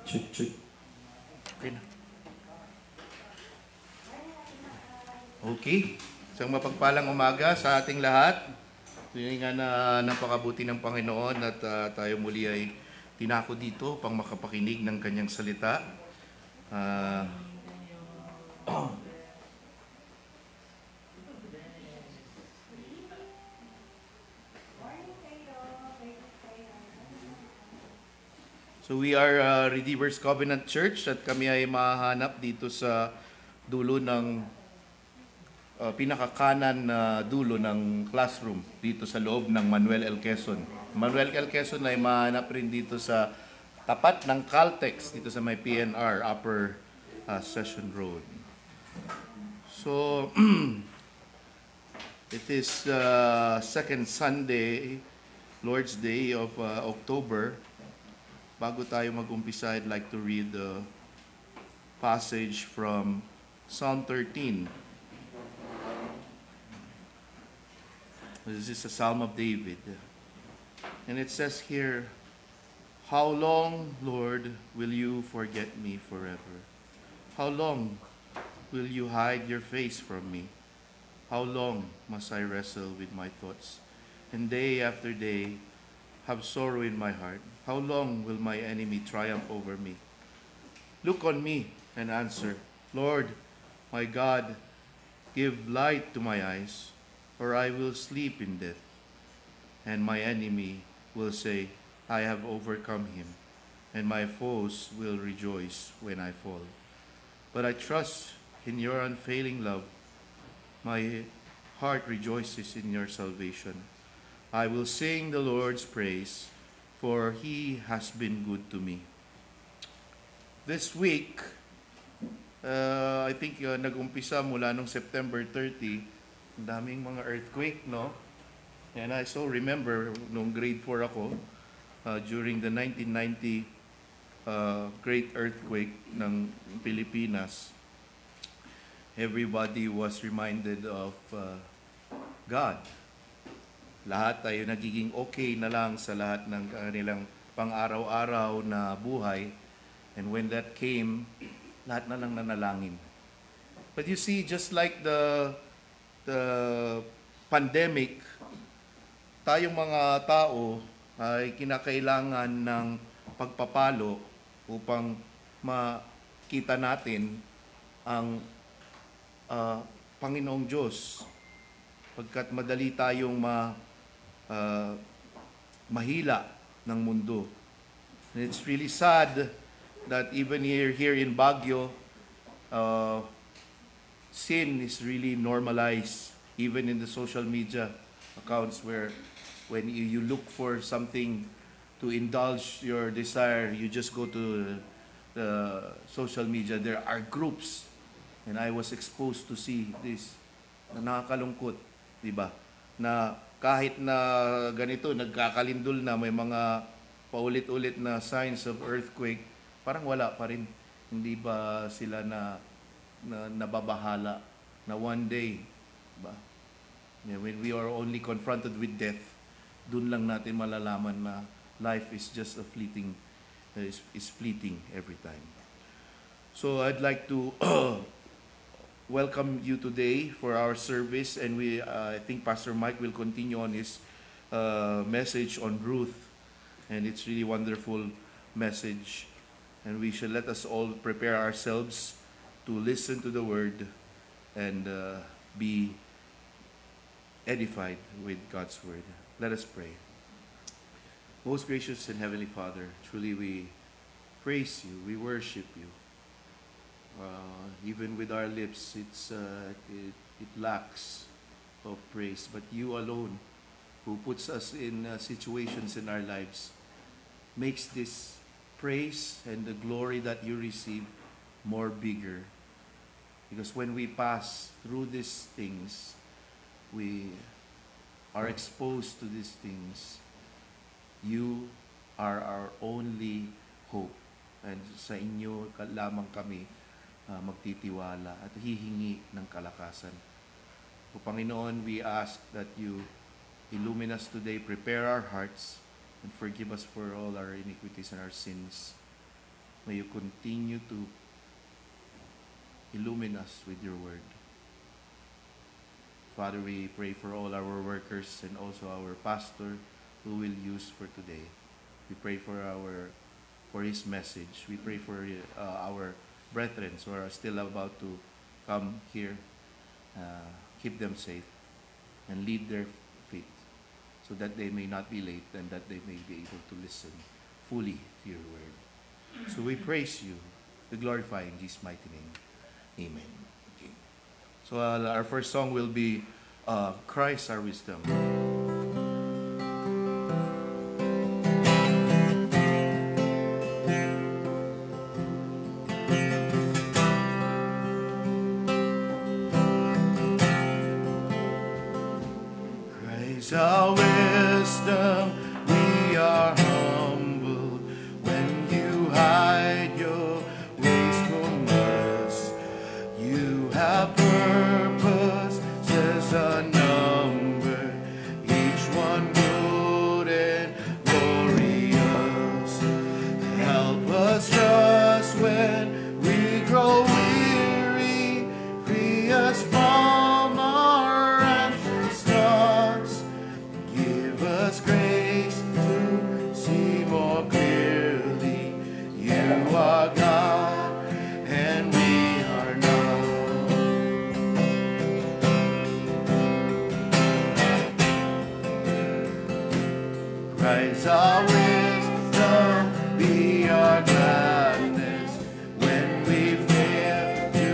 Check, check. Okay na. Okay. Isang mapagpalang umaga sa ating lahat. Tuwing nga na napakabuti ng Panginoon at tayo muli ay tinako dito pang makapakinig ng kanyang salita. Ah, So we are Redeemer's Covenant Church at kami ay mahanap dito sa dulo ng pinakakanan na dulo ng classroom dito sa loob ng Manuel L. Quezon. Manuel L. Quezon ay mahanap rin dito sa tapat ng Caltex dito sa may PNR Upper Session Road. So it is second Sunday, Lord's Day of October. Bago tayo mag-umpisa, I'd like to read the passage from Psalm 13. This is a Psalm of David. And it says here, "How long, Lord, will you forget me forever? How long will you hide your face from me? How long must I wrestle with my thoughts, and day after day have sorrow in my heart? How long will my enemy triumph over me? Look on me and answer, Lord, my God, give light to my eyes, or I will sleep in death. And my enemy will say, I have overcome him, and my foes will rejoice when I fall. But I trust in your unfailing love. My heart rejoices in your salvation. I will sing the Lord's praise, for he has been good to me." This week, I think nag-umpisa mula nung September 30, ang daming mga earthquake, no? And I so remember nung grade 4 ako, during the 1990 great earthquake ng Pilipinas, everybody was reminded of God. Lahat tayo nagiging okay na lang sa lahat ng kanilang pang-araw-araw na buhay. And when that came, lahat na lang nanalangin. But you see, just like the pandemic, tayong mga tao ay kinakailangan ng pagpapalo upang makita natin ang Panginoong Diyos. Pagkat madali tayong mahila ng mundo. And it's really sad that even here in Baguio, sin is really normalized, even in the social media accounts, where when you look for something to indulge your desire, you just go to the social media. There are groups, and I was exposed to see this, na nakakalungkot, di ba? Na kahit na ganito, nagkakalindol na, may mga paulit-ulit na signs of earthquake, parang wala pa rin. Hindi ba sila na nababahala na one day, ba? When we are only confronted with death, dun lang natin malalaman na life is just a fleeting, is fleeting every time. So I'd like to welcome you today for our service, and I think Pastor Mike will continue on his message on Ruth, and it's really wonderful message, and we should let us all prepare ourselves to listen to the word and be edified with God's word. Let us pray. Most gracious and heavenly Father, truly we praise you, we worship you. Even with our lips, it lacks of praise. But you alone, who puts us in situations in our lives, makes this praise and the glory that you receive more bigger. Because when we pass through these things, we are exposed to these things, you are our only hope. And sa inyo lamang kami magtitiwala at hihingi ng kalakasan. O Panginoon, we ask that you illumine us today, prepare our hearts, and forgive us for all our iniquities and our sins. May you continue to illumine us with your word. Father, we pray for all our workers and also our pastor who will use for today. We pray for his message. We pray for our brethren who are still about to come here. Keep them safe and lead their feet so that they may not be late and that they may be able to listen fully to your word. So we praise you. We glorify in Jesus' mighty name. Amen. Okay. So our first song will be Christ Our Wisdom. Christ our wisdom, we are humble when you hide your ways from us. You have purpose, says a number, each one good and glorious. Help us trust when we grow weary, free us from our anxious thoughts. Give us grace to see more clearly. You are God and we are not. Christ our wisdom, be our gladness when we fail to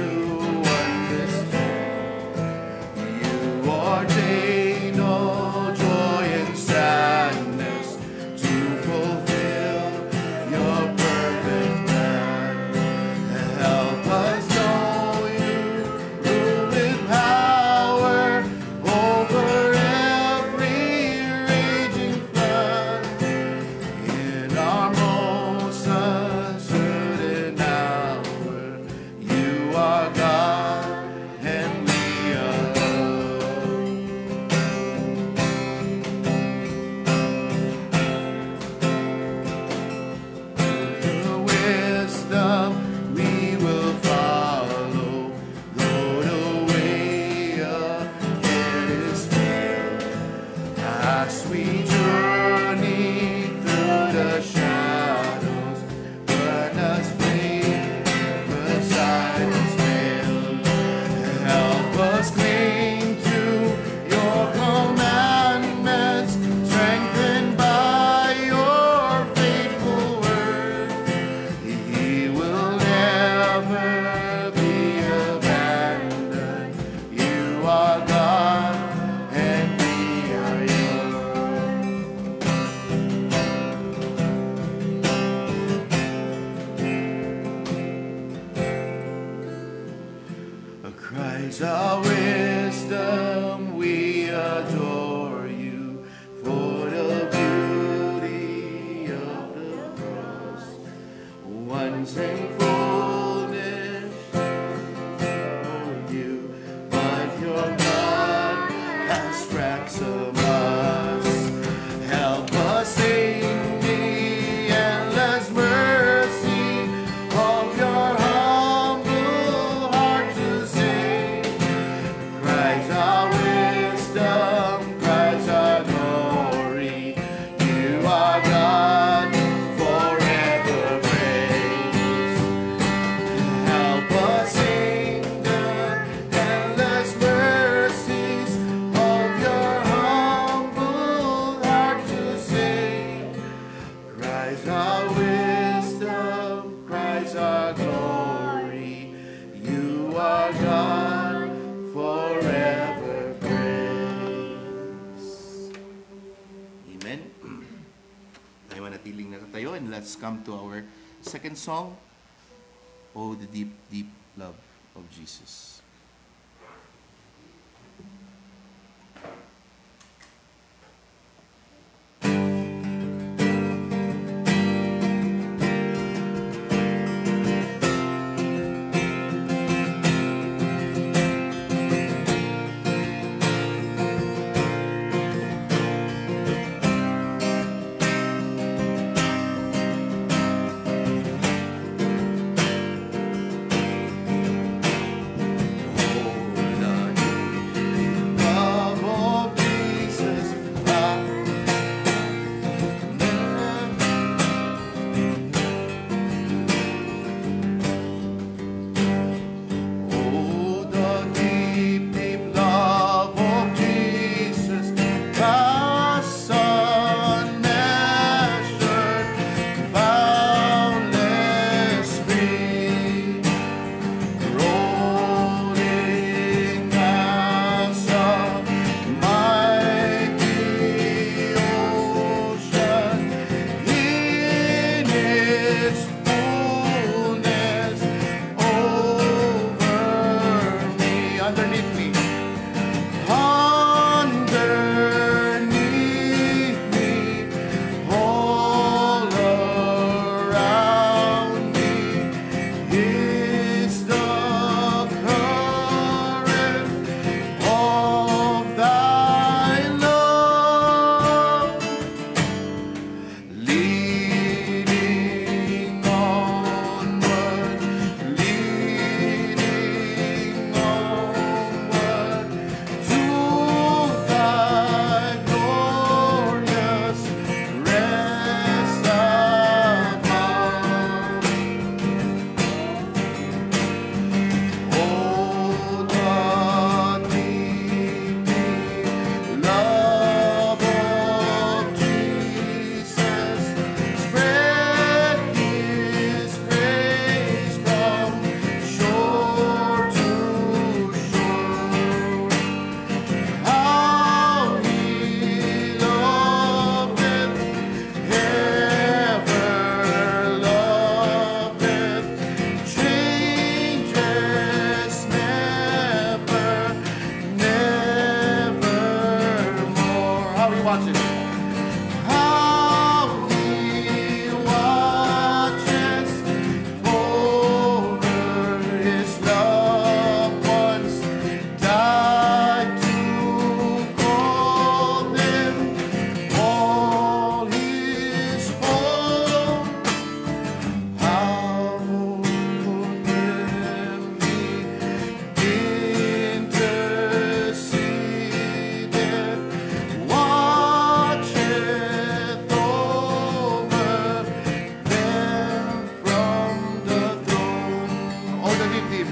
understand. You ordain all joy and sadness to fulfill your perfect plan. Help us know you rule with power over every raging flood. In our most uncertain hour, you are God and we are the wisdom we will follow, though the way ahead is filled. As we journey through the shadows, burn us flame beside us veiled. Help us cling to your commandments, strengthened by your faithful word. He will never be abandoned. You are God and we are yours. Christ our wisdom, we adore you for the beauty of the cross. Once in fullness for you, but your blood has ransomed us. Help us sing the endless mercy of your humble heart to sing. Christ our wisdom, Christ our glory. You are God, forever praise. Help us sing the endless mercies of your humble heart to sing. Christ our wisdom, Christ our glory. You are God, forever praise. Amen. Tayo manatiling nakatayo and let's come to our second song, Oh, the Deep, Deep Love of Jesus. deep.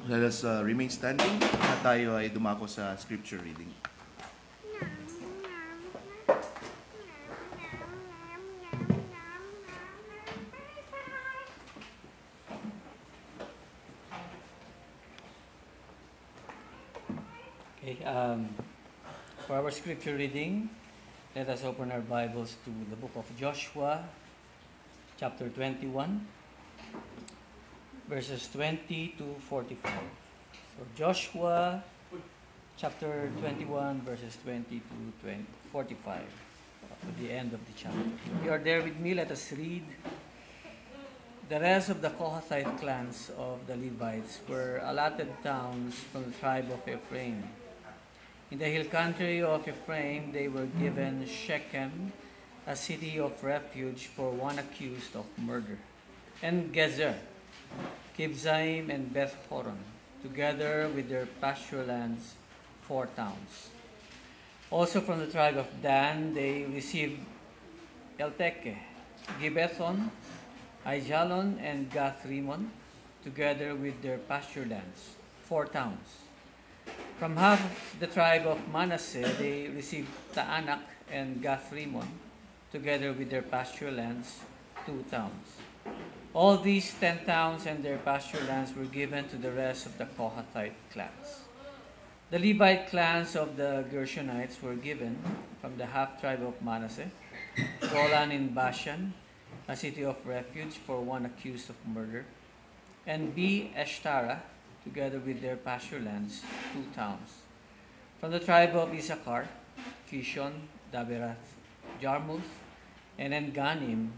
Let us remain standing at tayo ay dumako sa scripture reading. Okay, for our scripture reading, let us open our Bibles to the book of Joshua, chapter 21. Verses 20 to 45. So Joshua chapter 21 verses 20 to 45 up to the end of the chapter. If you are there with me, let us read. The rest of the Kohathite clans of the Levites were allotted towns from the tribe of Ephraim. In the hill country of Ephraim, they were given Shechem, a city of refuge for one accused of murder, and Gezer, Kibzaim, and Beth Horon, together with their pasture lands, 4 towns. Also from the tribe of Dan, they received Elteke, Gibbethon, Aijalon, and Gath-Rimmon, together with their pasture lands, 4 towns. From half the tribe of Manasseh, they received Taanak and Gath-Rimmon, together with their pasture lands, 2 towns. All these 10 towns and their pasture lands were given to the rest of the Kohathite clans. The Levite clans of the Gershonites were given from the half-tribe of Manasseh, Golan in Bashan, a city of refuge for one accused of murder, and B. Eshtara, together with their pasture lands, 2 towns. From the tribe of Issachar, Kishon, Daberath, Jarmuth, and En-Ganim,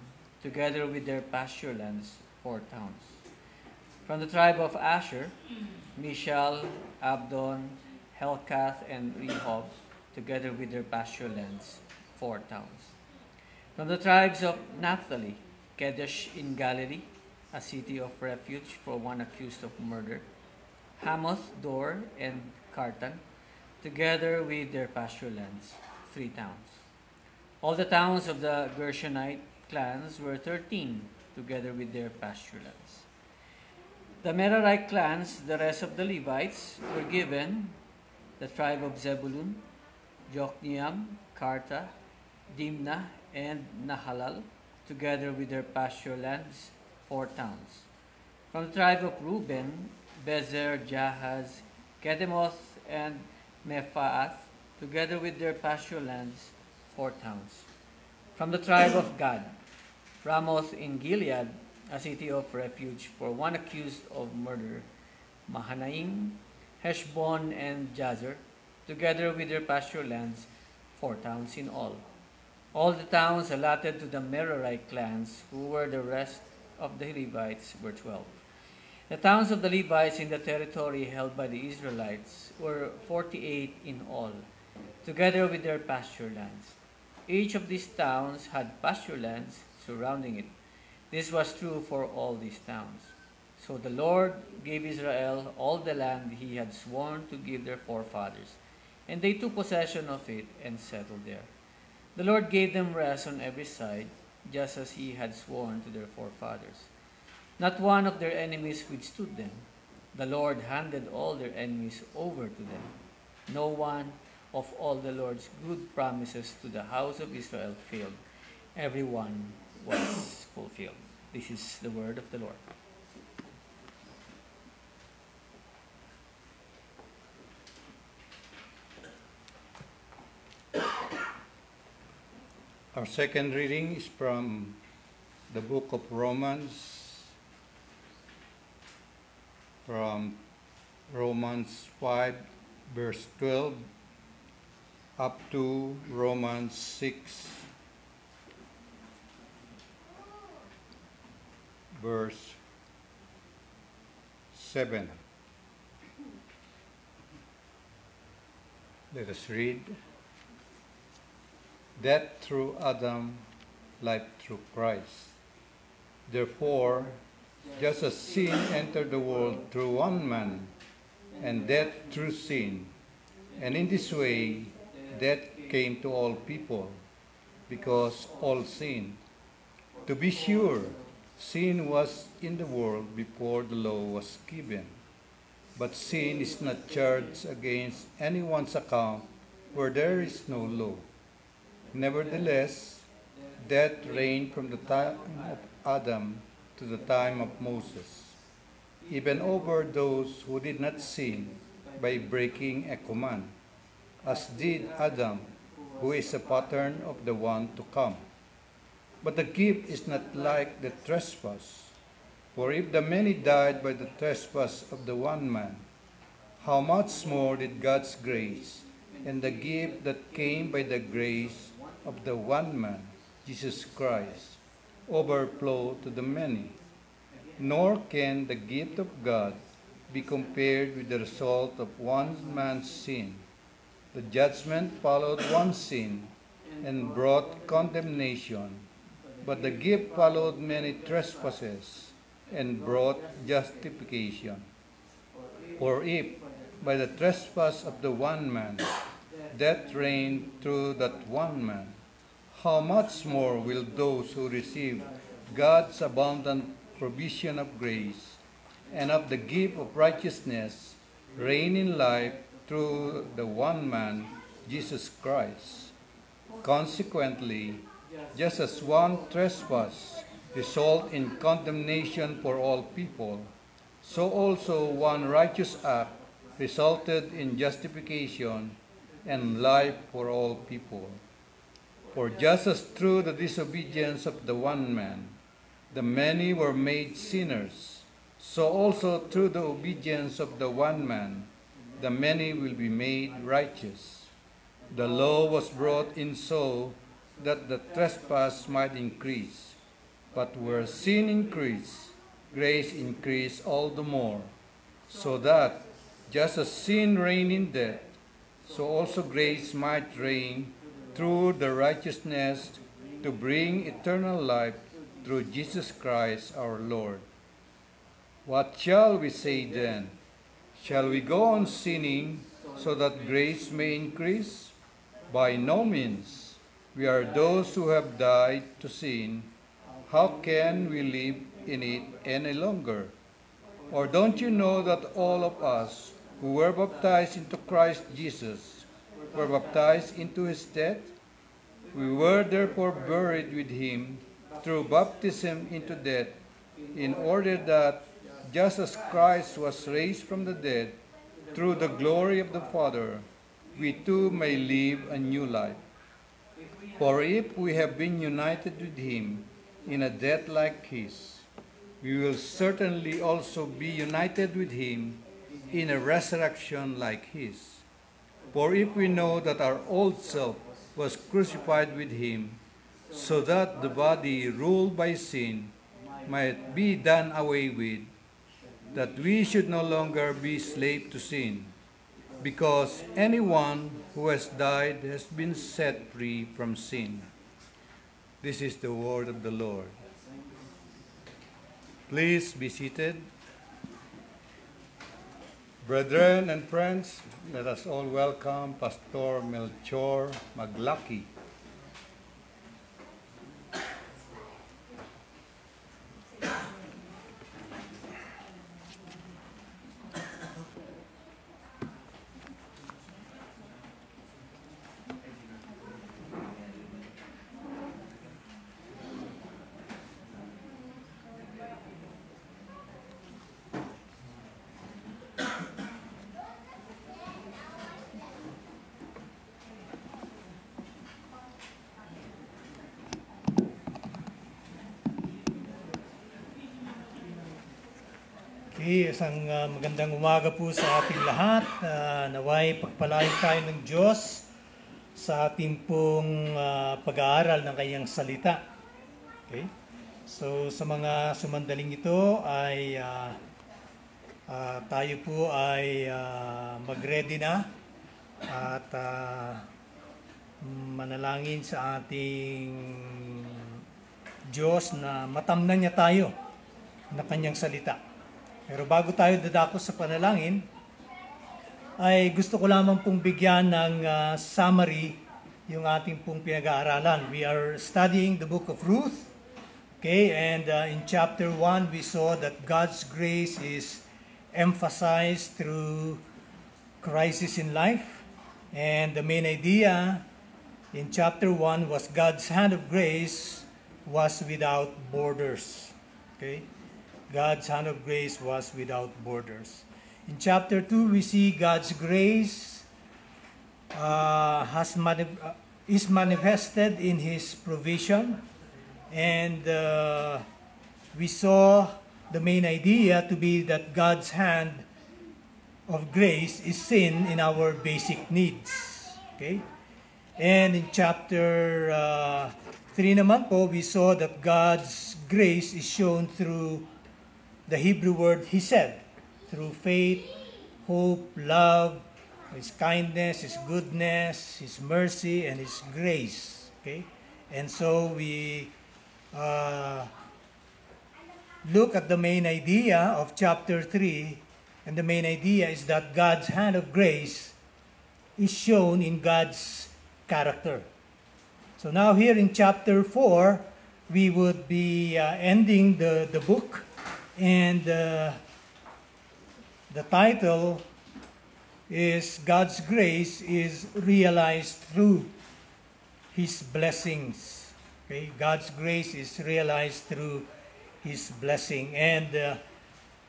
together with their pasture lands, 4 towns. From the tribe of Asher, Mishal, Abdon, Helkath, and Rehob, together with their pasture lands, 4 towns. From the tribes of Naphtali, Kedesh in Galilee, a city of refuge for one accused of murder, Hamoth, Dor, and Kartan, together with their pasture lands, 3 towns. All the towns of the Gershonite clans were 13, together with their pasture lands. The Merarite clans, the rest of the Levites, were given the tribe of Zebulun, Jokneam, Karta, Dimnah, and Nahalal, together with their pasture lands, 4 towns. From the tribe of Reuben, Bezer, Jahaz, Kedemoth, and Mephaath, together with their pasture lands, 4 towns. From the tribe of Gad, Ramoth in Gilead, a city of refuge for one accused of murder, Mahanaim, Heshbon, and Jazer, together with their pasture lands, 4 towns in all. All the towns allotted to the Merarite clans, who were the rest of the Levites, were 12. The towns of the Levites in the territory held by the Israelites were 48 in all, together with their pasture lands. Each of these towns had pasture lands surrounding it. This was true for all these towns. So the Lord gave Israel all the land he had sworn to give their forefathers, and they took possession of it and settled there. The Lord gave them rest on every side, just as he had sworn to their forefathers. Not one of their enemies withstood them. The Lord handed all their enemies over to them. No one of all the Lord's good promises to the house of Israel failed. Every one was fulfilled. This is the word of the Lord. Our second reading is from the book of Romans, from Romans 5, verse 12, up to Romans 6, verse 7. Let us read. Death through Adam, life through Christ. Therefore, just as sin entered the world through one man, and death through sin, and in this way death came to all people, because all sinned. To be sure, sin was in the world before the law was given, but sin is not charged against anyone's account where there is no law. Nevertheless, death reigned from the time of Adam to the time of Moses, even over those who did not sin by breaking a command, as did Adam, who is a pattern of the one to come. But the gift is not like the trespass. For if the many died by the trespass of the one man, how much more did God's grace and the gift that came by the grace of the one man, Jesus Christ, overflow to the many? Nor can the gift of God be compared with the result of one man's sin. The judgment followed one sin and brought condemnation, but the gift followed many trespasses and brought justification. For if, by the trespass of the one man, death reigned through that one man, how much more will those who receive God's abundant provision of grace and of the gift of righteousness reign in life through the one man, Jesus Christ? Consequently, just as one trespass resulted in condemnation for all people, so also one righteous act resulted in justification and life for all people. For just as through the disobedience of the one man, the many were made sinners, so also through the obedience of the one man, the many will be made righteous. The law was brought in so that the trespass might increase. But where sin increased, grace increased all the more, so that, just as sin reigned in death, so also grace might reign through the righteousness to bring eternal life through Jesus Christ our Lord. What shall we say then? Shall we go on sinning so that grace may increase? By no means. We are those who have died to sin. How can we live in it any longer? Or don't you know that all of us who were baptized into Christ Jesus were baptized into his death? We were therefore buried with him through baptism into death, in order that, just as Christ was raised from the dead through the glory of the Father, we too may live a new life. For if we have been united with him in a death like his, we will certainly also be united with him in a resurrection like his. For if we know that our old self was crucified with him, so that the body ruled by sin might be done away with, that we should no longer be slave to sin, because anyone who has died has been set free from sin. This is the word of the Lord. Please be seated. Brethren and friends, let us all welcome Pastor Melchor Maglaki. Okay, isang magandang umaga po sa ating lahat. Naway pagpalain tayo ng Diyos sa ating pong pag-aaral ng kanyang salita. Okay? So sa mga sumandaling ito ay tayo po ay mag-ready na at manalangin sa ating Diyos na matamnan niya tayo na kanyang salita. Pero bago tayo dadako sa panalangin, ay gusto ko lamang pong bigyan ng summary yung ating pong pinag-aaralan. We are studying the book of Ruth. Okay, and in chapter 1, we saw that God's grace is emphasized through crisis in life. And the main idea in chapter 1 was God's hand of grace was without borders. Okay? God's hand of grace was without borders. In chapter 2, we see God's grace is manifested in His provision. And we saw the main idea to be that God's hand of grace is seen in our basic needs. Okay? And in chapter 3 naman po, we saw that God's grace is shown through the Hebrew word Hesed, through faith, hope, love, His kindness, His goodness, His mercy, and His grace. Okay? And so we look at the main idea of chapter 3, and the main idea is that God's hand of grace is shown in God's character. So now here in chapter 4, we would be ending the book. And the title is God's grace is realized through His blessings. Okay? God's grace is realized through His blessing. And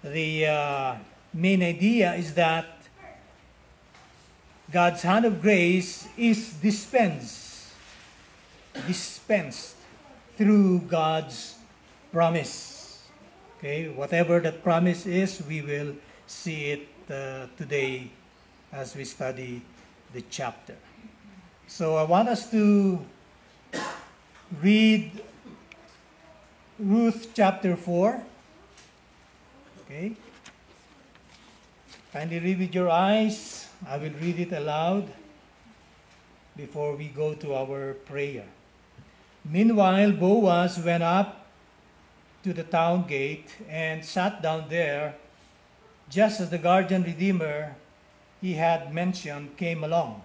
the main idea is that God's hand of grace is dispensed through God's promise. Okay, whatever that promise is, we will see it today as we study the chapter. So I want us to read Ruth chapter 4. Okay. Kindly read with your eyes. I will read it aloud before we go to our prayer. Meanwhile, Boaz went up to the town gate and sat down there, just as the guardian redeemer he had mentioned came along.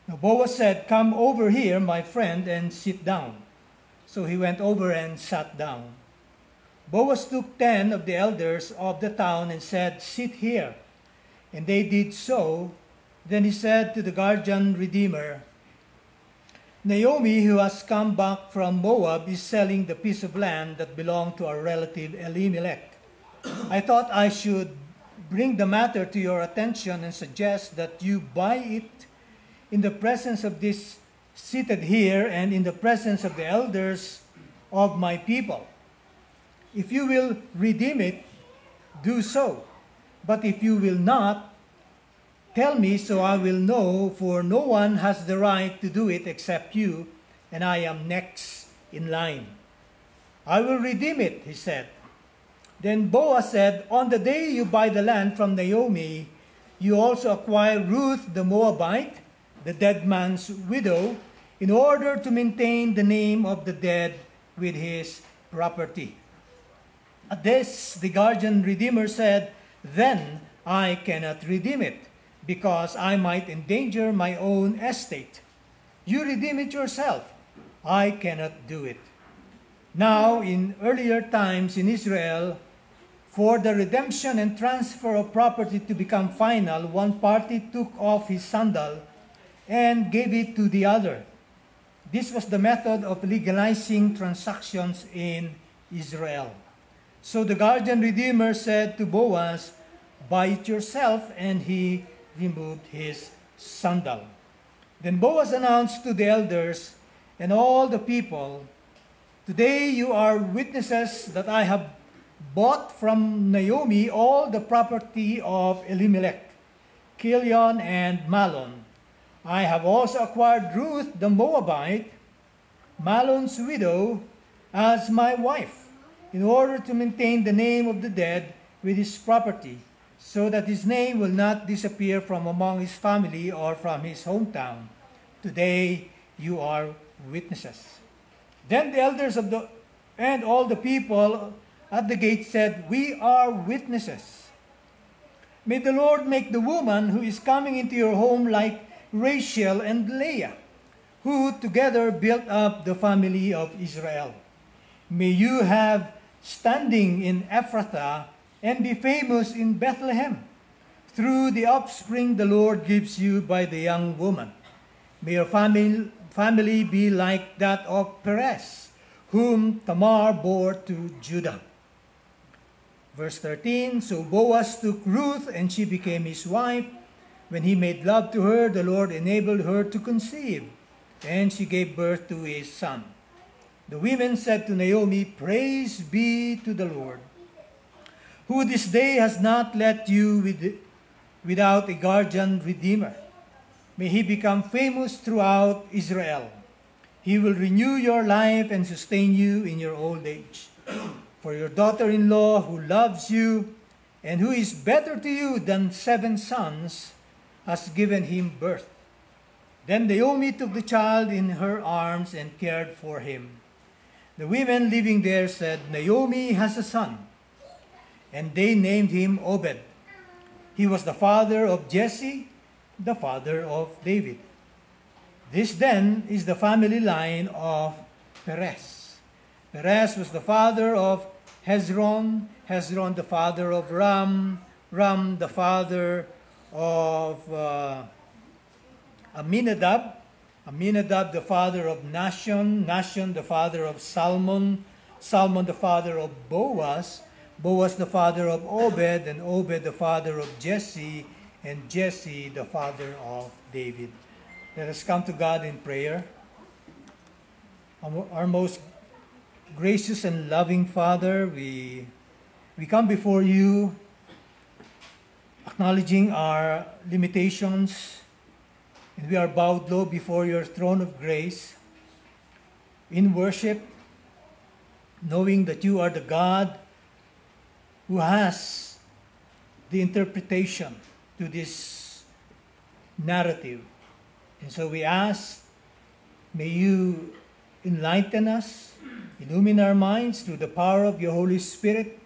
Now Boaz said, "Come over here, my friend, and sit down." So he went over and sat down. Boaz took 10 of the elders of the town and said, "Sit here." And they did so. Then he said to the guardian redeemer, "Naomi, who has come back from Moab, is selling the piece of land that belonged to our relative Elimelech. I thought I should bring the matter to your attention and suggest that you buy it in the presence of this seated here and in the presence of the elders of my people. If you will redeem it, do so. But if you will not, tell me, so I will know, for no one has the right to do it except you, and I am next in line." "I will redeem it," he said. Then Boaz said, "On the day you buy the land from Naomi, you also acquire Ruth the Moabite, the dead man's widow, in order to maintain the name of the dead with his property." At this, the guardian redeemer said, "Then I cannot redeem it, because I might endanger my own estate. You redeem it yourself. I cannot do it." Now, in earlier times in Israel, for the redemption and transfer of property to become final, one party took off his sandal and gave it to the other. This was the method of legalizing transactions in Israel. So the guardian redeemer said to Boaz, "Buy it yourself," and he removed his sandal. Then Boaz announced to the elders and all the people, "Today you are witnesses that I have bought from Naomi all the property of Elimelech, Kilion, and Mahlon. I have also acquired Ruth the Moabite, Mahlon's widow, as my wife, in order to maintain the name of the dead with his property, so that his name will not disappear from among his family or from his hometown. Today you are witnesses." Then the elders and all the people at the gate said, "We are witnesses. May the Lord make the woman who is coming into your home like Rachel and Leah, who together built up the family of Israel. May you have standing in Ephrathah and be famous in Bethlehem, through the offspring the Lord gives you by the young woman. May your family be like that of Perez, whom Tamar bore to Judah." Verse 13, "So Boaz took Ruth, and she became his wife. When he made love to her, the Lord enabled her to conceive, and she gave birth to his son. The women said to Naomi, 'Praise be to the Lord, who this day has not left you without a guardian redeemer. May he become famous throughout Israel. He will renew your life and sustain you in your old age. For your daughter-in-law, who loves you and who is better to you than 7 sons, has given him birth.' Then Naomi took the child in her arms and cared for him. The women living there said, 'Naomi has a son,' and they named him Obed. He was the father of Jesse, the father of David. This then is the family line of Perez. Perez was the father of Hezron, Hezron the father of Ram, Ram the father of Aminadab, Aminadab the father of Nahshon, Nahshon the father of Salmon, Salmon the father of Boaz, Boaz the father of Obed, and Obed the father of Jesse, and Jesse the father of David." Let us come to God in prayer. Our most gracious and loving Father, we come before you acknowledging our limitations, and we are bowed low before your throne of grace in worship, knowing that you are the God who has the interpretation to this narrative. And so we ask, may you enlighten us, illumine our minds through the power of your Holy Spirit,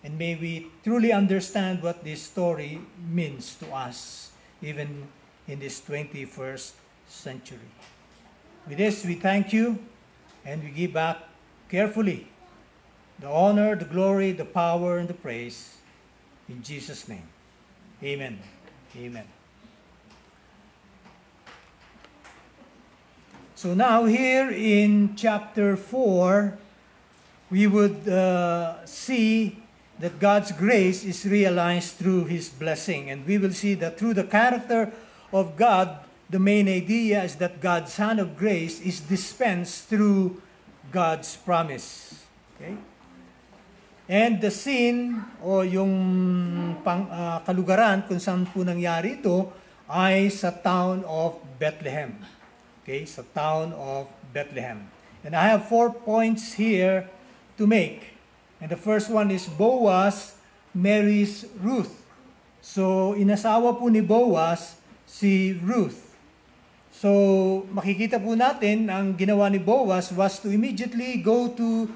and may we truly understand what this story means to us, even in this 21st century. With this, we thank you, and we give back carefully the honor, the glory, the power, and the praise. In Jesus' name, amen. Amen. So now here in chapter 4, we would see that God's grace is realized through His blessing. And we will see that through the character of God, the main idea is that God's hand of grace is dispensed through God's promise. Okay? And the scene o yung kalugaran kung saan po nangyari ito ay sa town of Bethlehem. Okay, sa town of Bethlehem. And I have 4 points here to make. And the first one is Boaz marries Ruth. So, inasawa po ni Boaz si Ruth. So, makikita po natin ang ginawa ni Boaz was to immediately go to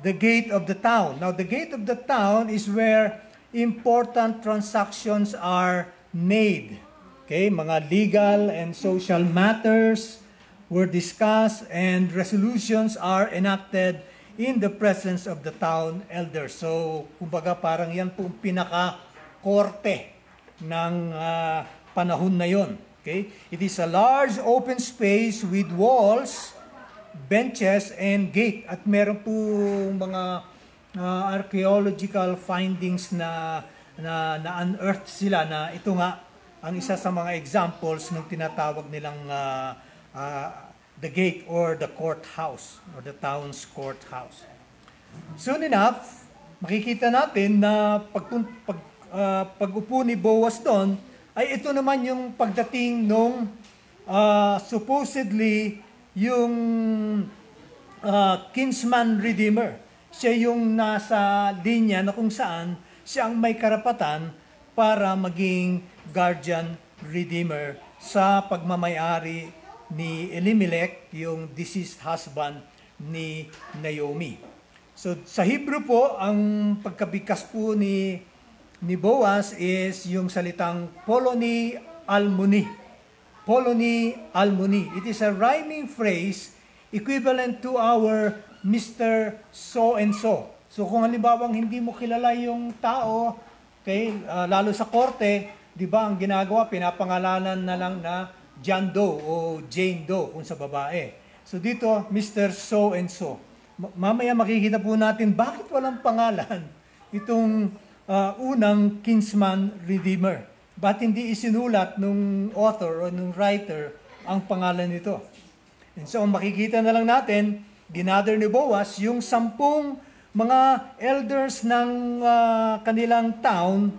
the gate of the town. Now, the gate of the town is where important transactions are made. Okay, mga legal and social matters were discussed and resolutions are enacted in the presence of the town elders. So, kumbaga parang yan po pinaka-korte ng panahon na yon. Okay? It is a large open space with walls, benches, and gate. At meron po mga archaeological findings na unearthed sila na ito nga ang isa sa mga examples ng tinatawag nilang the gate or the courthouse or the town's courthouse. Soon enough, makikita natin na pag-upo ni Boaz doon, ay ito naman yung pagdating nung supposedly yung kinsman redeemer. Siya yung nasa linya na kung saan siya ang may karapatan para maging guardian redeemer sa pagmamayari ni Elimelech, yung deceased husband ni Naomi. So sa Hebrew po, ang pagkabigkas po ni Boaz is yung salitang Poloni Almoni. Poloni Almoni. It is a rhyming phrase equivalent to our Mr. So-and-so. So kung halimbawang hindi mo kilala yung tao, okay, lalo sa korte, di ba ang ginagawa, pinapangalanan na lang na John Doe o Jane Doe kung sa babae. So dito, Mr. So-and-so. Mamaya makikita po natin bakit walang pangalan itong unang kinsman redeemer. Ba't hindi isinulat nung author o nung writer ang pangalan nito? And so makikita na lang natin, ginather ni Boaz yung 10 mga elders ng kanilang town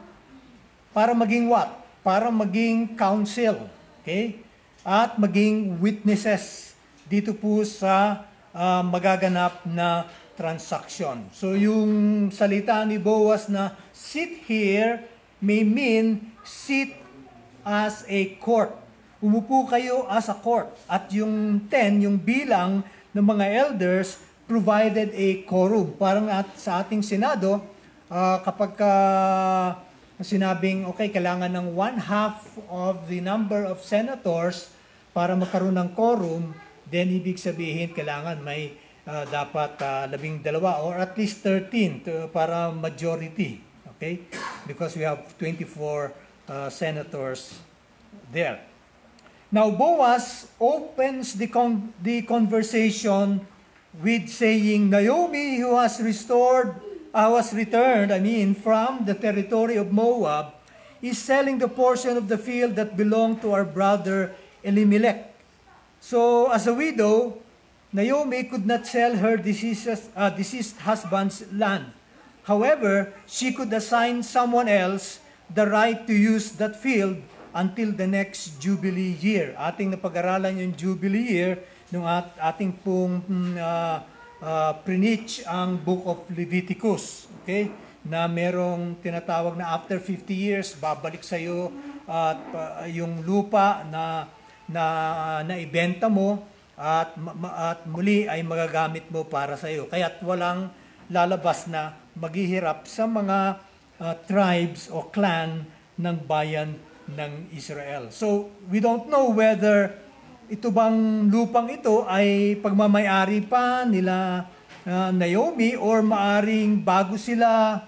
para maging what? Para maging council. Okay? At maging witnesses dito po sa magaganap na transaction. So yung salita ni Boaz na sit here may mean sit as a court. Umupo kayo as a court. At yung 10, yung bilang ng mga elders provided a quorum. Parang sa ating Senado, kapag sinabing, okay, kailangan ng 1/2 of the number of senators para magkaroon ng quorum, then ibig sabihin kailangan may dapat 12 or at least 13 para majority. Okay? Because we have 24 senators there. Now, Boaz opens the conversation with saying, Naomi, who has returned from the territory of Moab, is selling the portion of the field that belonged to our brother Elimelech. So, as a widow, Naomi could not sell her deceased husband's land. However, she could assign someone else the right to use that field until the next Jubilee year. Ating napag-aralan yung Jubilee year nung ating pong preach ang Book of Leviticus. Okay? Na merong tinatawag na after 50 years, babalik sa iyo at yung lupa na ibenta mo at muli ay magagamit mo para sa iyo. Kaya't walang lalabas na maghihirap sa mga tribes o clan ng bayan ng Israel. So, we don't know whether ito bang lupang ito ay pagmamayari pa nila Naomi or maaring bago sila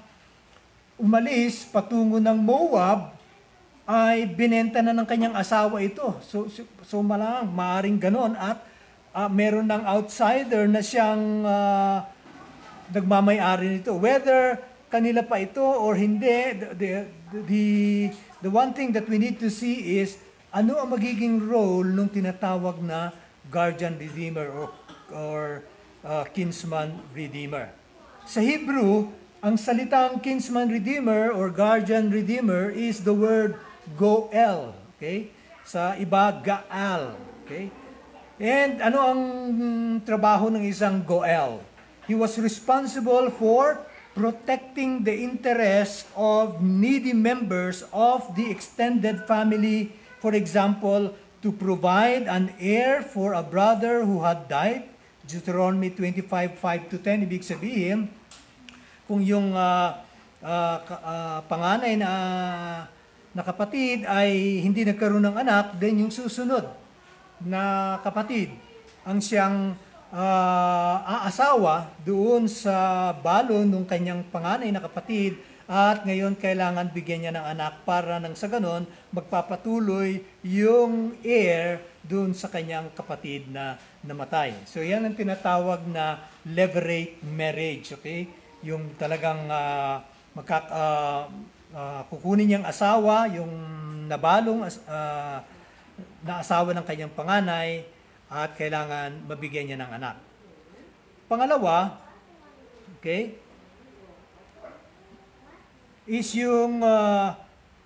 umalis patungo ng Moab ay binenta na ng kanyang asawa ito. So maaring ganon at meron ng outsider na siyang nagmamayari nito. Whether kanila pa ito or hindi, the one thing that we need to see is ano ang magiging role ng tinatawag na guardian redeemer or kinsman redeemer. Sa Hebrew, ang salitang kinsman redeemer or guardian redeemer is the word goel. Okay? Sa iba, gaal. Okay? And ano ang trabaho ng isang goel? He was responsible for protecting the interest of needy members of the extended family. For example, to provide an heir for a brother who had died. Deuteronomy 25:5-10, ibig sabihin, kung yung panganay na kapatid ay hindi nagkaroon ng anak, then yung susunod na kapatid ang siyang aasawa doon sa balon ng kanyang panganay na kapatid at ngayon kailangan bigyan niya ng anak para nang sa ganon magpapatuloy yung heir doon sa kanyang kapatid na namatay. So yan ang tinatawag na levirate marriage, okay? Yung talagang kukunin niyang asawa, yung nabalong na asawa ng kanyang panganay at kailangan mabigyan niya ng anak. Pangalawa, okay, is yung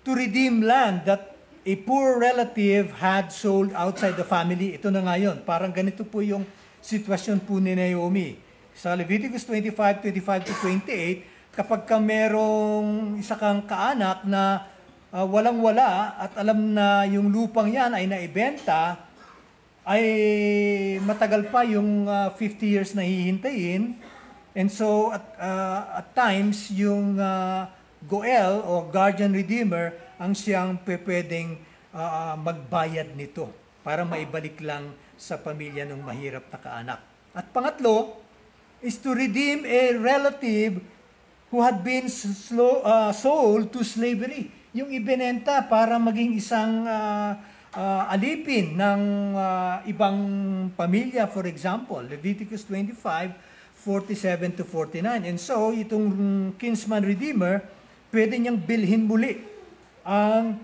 to redeem land that a poor relative had sold outside the family. Ito na nga yun. Parang ganito po yung sitwasyon po ni Naomi. Sa Leviticus 25:25-28, kapag ka merong isa kang kaanak na walang-wala at alam na yung lupang yan ay naibenta, ay matagal pa yung 50 years na hihintayin. And so at times yung Goel o guardian redeemer ang siyang pwedeng magbayad nito para maibalik lang sa pamilya ng mahirap na kaanak. At pangatlo is to redeem a relative who had been sold to slavery. Yung ibinenta para maging isang alipin ng ibang pamilya, for example, Leviticus 25:47-49. And so, itong kinsman redeemer, pwede niyang bilhin muli ang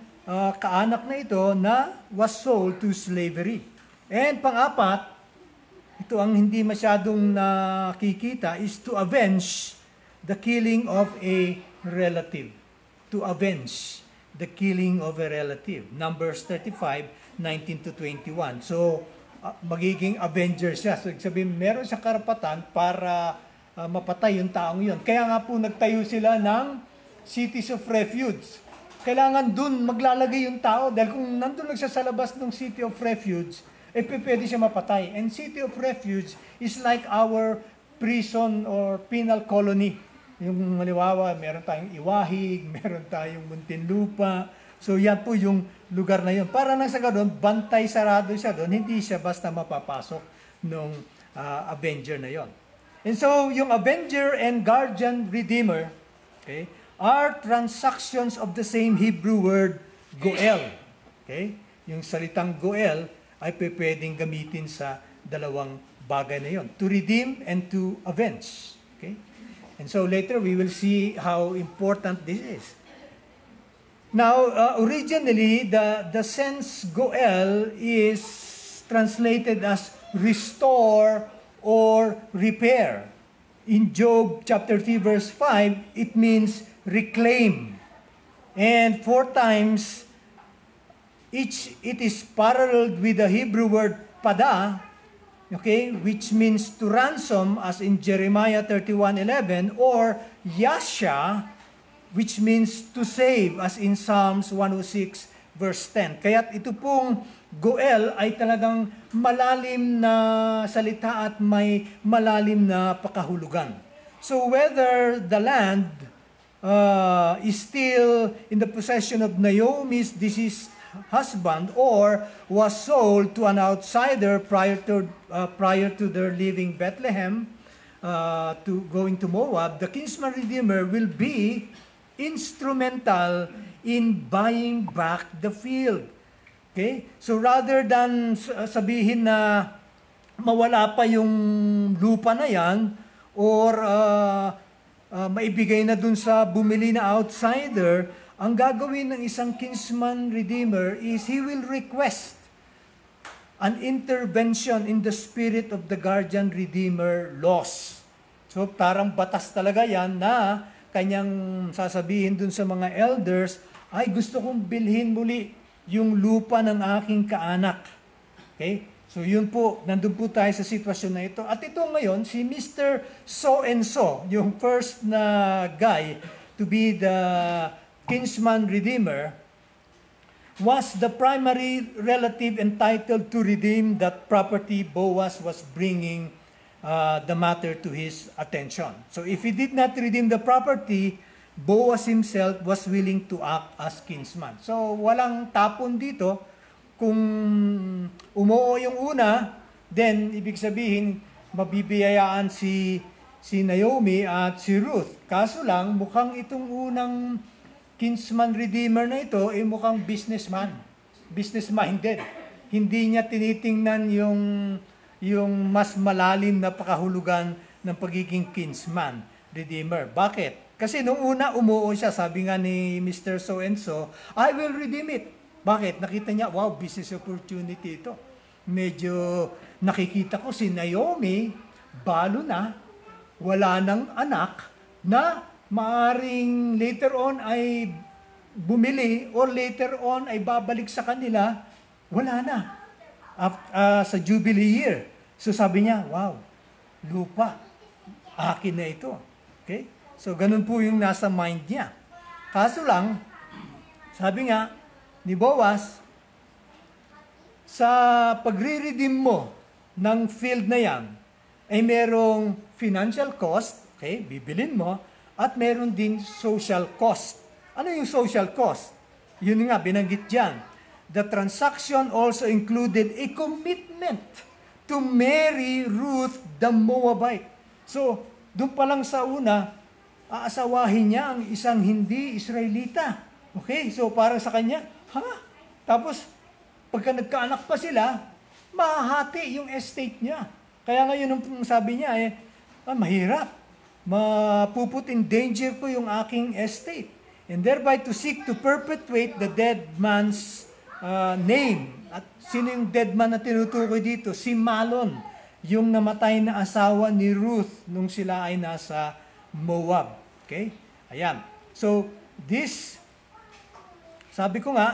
kaanak na ito na was sold to slavery. And pang-apat, ito ang hindi masyadong nakikita, is to avenge the killing of a relative. To avenge the killing of a relative. Numbers 35:19-21. So, magiging avenger siya. So, sabihin, meron siya karapatan para mapatay yung taong yun. Kaya nga po nagtayo sila ng cities of refuge. Kailangan dun maglalagay yung tao dahil kung nandun lang siya sa labas ng city of refuge, pwede siya mapatay. And city of refuge is like our prison or penal colony. Yung maliwawa, meron tayong Iwahig, meron tayong Muntinlupa. So yan po yung lugar na yun. Para nang sa ganun, bantay sarado siya doon, hindi siya basta mapapasok ng avenger na yon. And so yung avenger and guardian redeemer, okay, are transactions of the same Hebrew word, goel. Okay? Yung salitang goel ay pwedeng gamitin sa dalawang bagay na yon. To redeem and to avenge. Okay? And so later we will see how important this is. Now, originally, the sense goel is translated as restore or repair. In Job chapter 3 verse 5, it means reclaim. And 4 times, it is paralleled with the Hebrew word pada, okay, which means to ransom, as in Jeremiah 31:11, or yasha, which means to save, as in Psalms 106 verse 10. Kaya ito pong goel ay talagang malalim na salita at may malalim na pakahulugan. So whether the land is still in the possession of Naomi's deceased husband or was sold to an outsider prior to their leaving Bethlehem to going to Moab, the kinsman redeemer will be instrumental in buying back the field. Okay? So rather than sabihin na mawala pa yung lupa na yan or maibigay na dun sa bumili na outsider, ang gagawin ng isang kinsman redeemer is he will request an intervention in the spirit of the guardian redeemer laws. So parang batas talaga yan na kanyang sasabihin dun sa mga elders, ay gusto kong bilhin muli yung lupa ng aking kaanak. Okay? So yun po, nandun po tayo sa sitwasyon na ito. At ito ngayon, si Mr. So-and-so, yung first na guy to be the kinsman redeemer, was the primary relative entitled to redeem that property Boaz was bringing the matter to his attention. So if he did not redeem the property, Boaz himself was willing to act as kinsman. So walang tapon dito. Kung umuo yung una, then ibig sabihin mabibiyayaan si Naomi at si Ruth. Kaso lang, mukhang itong unang kinsman redeemer na ito ay mukhang business-minded. Hindi niya tinitingnan yung mas malalim na pakahulugan ng pagiging kinsman redeemer. Bakit? Kasi nung una umuo siya, sabi nga ni Mr. So-and-so, I will redeem it. Bakit? Nakita niya, wow, business opportunity ito. Medyo nakikita ko si Naomi, balo na, wala nang anak, na maaring later on ay bumili or later on ay babalik sa kanila, wala na. Sa Jubilee year. So sabi niya, wow, lupa, akin na ito. Okay? So ganun po yung nasa mind niya. Kaso lang, sabi nga ni Boaz, sa pagre-redeem mo ng field na yan, ay merong financial cost, okay, bibilin mo, at meron ding social cost. Ano yung social cost? Yun nga, binanggit dyan. The transaction also included a commitment to marry Ruth the Moabite. So, doon pa lang sa una, aasawahin niya ang isang hindi Israelita. Okay? So, parang sa kanya, Tapos, pagka nagkaanak pa sila, mahahati yung estate niya. Kaya ngayon, ang sabi niya, mahirap. Mapuput in danger ko yung aking estate. And thereby to seek to perpetuate the dead man's name. At sino yung dead man na tinutukoy dito? Si Malon, yung namatay na asawa ni Ruth nung sila ay nasa Moab. Okay? Ayan. So, this, sabi ko nga,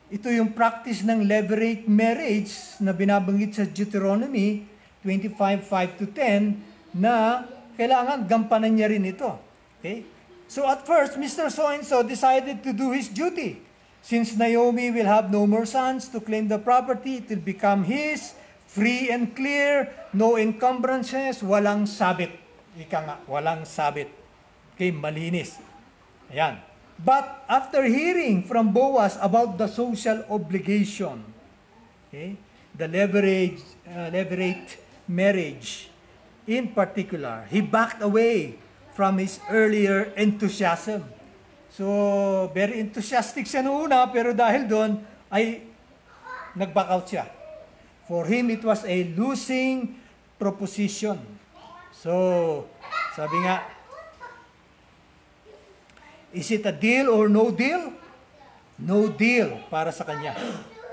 ito yung practice ng levirate marriage na binabanggit sa Deuteronomy 25:5-10 na kailangan gampanan niya rin ito. Okay? So at first, Mr. So-and-so decided to do his duty. Since Naomi will have no more sons to claim the property, it will become his, free and clear, no encumbrances, walang sabit. Ika nga, walang sabit. Okay, malinis. Ayan. But after hearing from Boaz about the social obligation, okay, the levirate marriage in particular, he backed away from his earlier enthusiasm. So, very enthusiastic siya noong una, pero dahil doon ay nag-back out siya. For him, it was a losing proposition. So, sabi nga, is it a deal or no deal? No deal para sa kanya.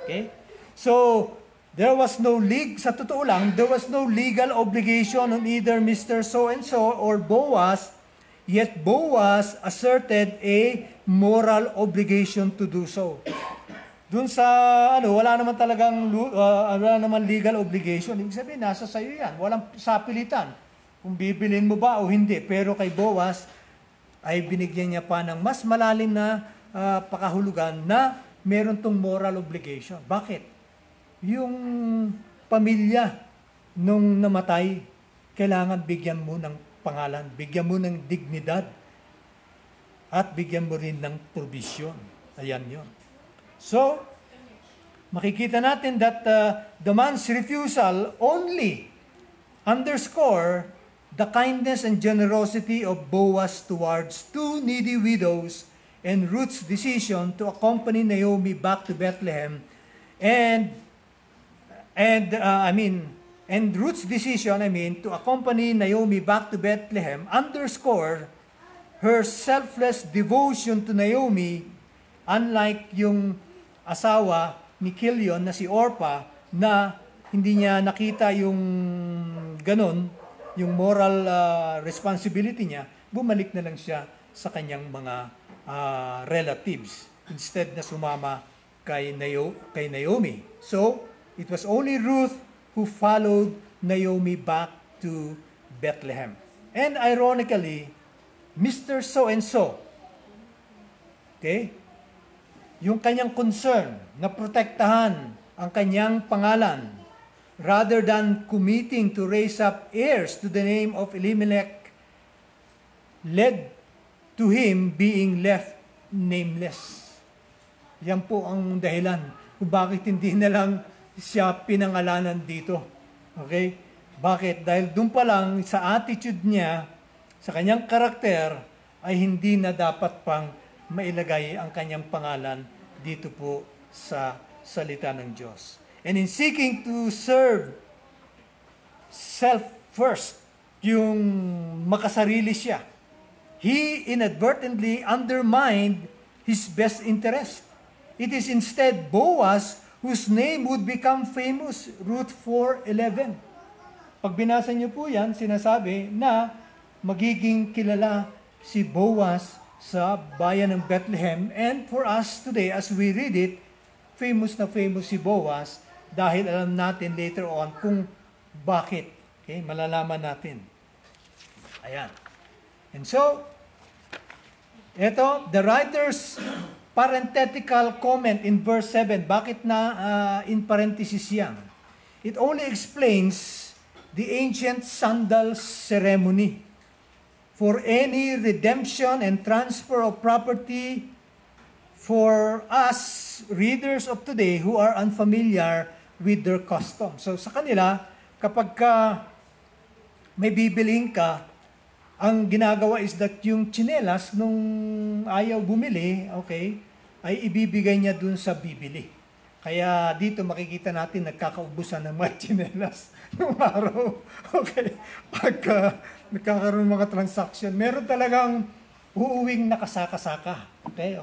Okay? So, there was no sa totoo lang, there was no legal obligation on either Mr. So-and-so or Boaz, yet Boaz asserted a moral obligation to do so. Dun sa, wala naman talagang, wala naman legal obligation. Ibig sabihin, nasa sayo yan. Walang sapilitan kung bibilin mo ba o hindi. Pero kay Boaz, ay binigyan niya pa ng mas malalim na pakahulugan na meron tong moral obligation. Bakit? Yung pamilya nung namatay, kailangan bigyan mo ng pangalan, bigyan mo ng dignidad, at bigyan mo rin ng provision. Ayan yun. So, makikita natin that the man's refusal only underscore the kindness and generosity of Boaz towards two needy widows and Ruth's decision to accompany Naomi back to Bethlehem and Ruth's decision, to accompany Naomi back to Bethlehem underscore her selfless devotion to Naomi, unlike yung asawa ni Kilion na si Orpah na hindi niya nakita yung ganon, yung moral responsibility niya, bumalik na lang siya sa kanyang mga relatives instead na sumama kay Naomi. So, it was only Ruth who followed Naomi back to Bethlehem. And ironically, Mr. So-and-so, okay, yung kanyang concern na protektahan ang kanyang pangalan rather than committing to raise up heirs to the name of Elimelech led to him being left nameless. Yan po ang dahilan kung bakit hindi na lang siya pinangalanan dito. Okay? Bakit? Dahil doon pa lang sa attitude niya, sa kanyang karakter, ay hindi na dapat pang mailagay ang kanyang pangalan dito po sa salita ng Diyos. And in seeking to serve self first, yung makasarili siya, he inadvertently undermined his best interest. It is instead Boaz whose name would become famous, Ruth 4:11. Pag binasa niyo po yan, sinasabi na magiging kilala si Boaz sa bayan ng Bethlehem. And for us today, as we read it, famous na famous si Boaz dahil alam natin later on kung bakit. Okay? Malalaman natin. Ayan. And so, ito, the writer's parenthetical comment in verse 7. Bakit na in parenthesis yan? It only explains the ancient sandal ceremony for any redemption and transfer of property for us readers of today who are unfamiliar with their custom. So sa kanila, kapag may bibilhin ka, ang ginagawa is that yung tsinelas nung ayaw bumili, okay, ay ibibigay niya dun sa bibili. Kaya dito makikita natin nagkakaubusan ng mga tsinelas nung araw. Okay, pagka nagkakaroon ng mga transaction, meron talagang uuwing nakasaka-saka. Okay,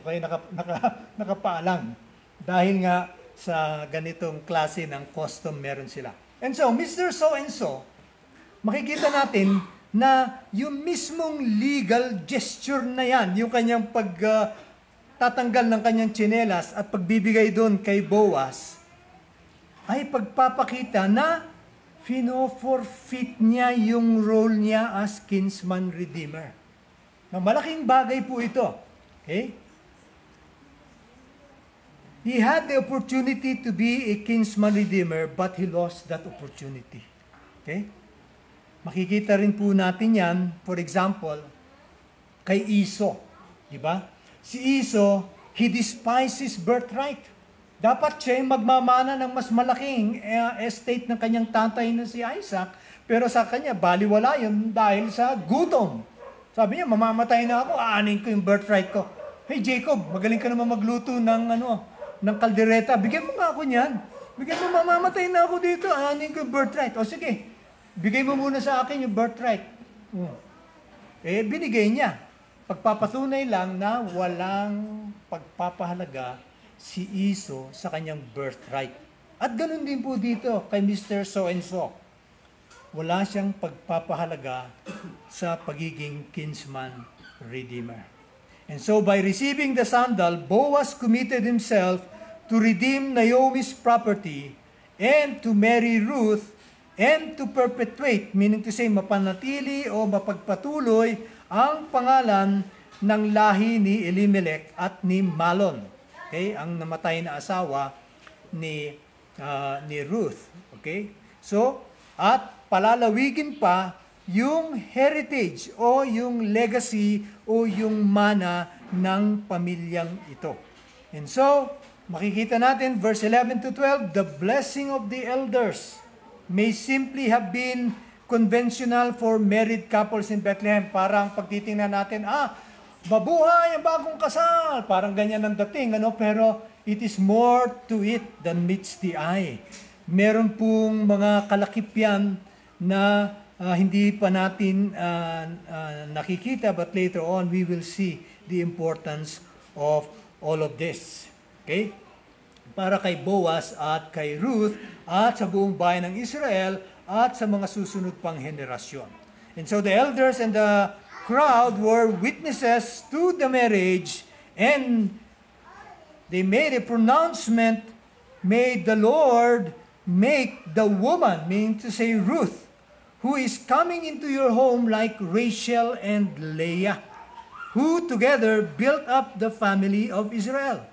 nakapaalang. Dahil nga sa ganitong klase ng custom meron sila. And so, Mr. So-and-so, makikita natin na yung mismong legal gesture na yan, yung kanyang tatanggal ng kanyang tsinelas at pagbibigay doon kay Boaz, ay pagpapakita na fino-forfeit niya yung role niya as kinsman redeemer. Na malaking bagay po ito. Okay? He had the opportunity to be a kinsman redeemer, but he lost that opportunity. Okay? Makikita rin po natin yan, for example, kay Esau. Di ba? Si Esau, he despised his birthright. Dapat siya yung magmamana ng mas malaking estate ng kanyang tatay na si Isaac, pero sa kanya, baliwala yun dahil sa gutom. Sabi niya, mamamatay na ako, aanin ko yung birthright ko. Hey Jacob, magaling ka naman magluto ng kaldereta. Bigyan mo nga ako niyan. Bigyan mo, mamamatay na ako dito, aanin ko yung birthright. O sige, bigay mo muna sa akin yung birthright. Binigay niya. Pagpapatunay lang na walang pagpapahalaga si Esau sa kanyang birthright. At ganun din po dito kay Mr. So-and-so. Wala siyang pagpapahalaga sa pagiging kinsman redeemer. And so by receiving the sandal, Boaz committed himself to redeem Naomi's property and to marry Ruth and to perpetuate, meaning to say mapanatili o mapagpatuloy ang pangalan ng lahi ni Elimelech at ni Malon. Okay? Ang namatay na asawa ni Ruth. Okay? So, at palalawigin pa yung heritage o yung legacy o yung mana ng pamilyang ito. And so, makikita natin, verse 11 to 12, the blessing of the elders may simply have been conventional for married couples in Bethlehem. Parang pagtitingnan natin, mabuhay ang bagong kasal. Parang ganyan ang dating, pero it is more to it than meets the eye. Meron pong mga kalakipyan na hindi pa natin nakikita, but later on we will see the importance of all of this. Okay? Para kay Boaz at kay Ruth at sa buong bayan ng Israel at sa mga susunod pang henerasyon. And so the elders and the crowd were witnesses to the marriage, and they made a pronouncement, may the Lord make the woman, meaning to say Ruth, who is coming into your home like Rachel and Leah, who together built up the family of Israel.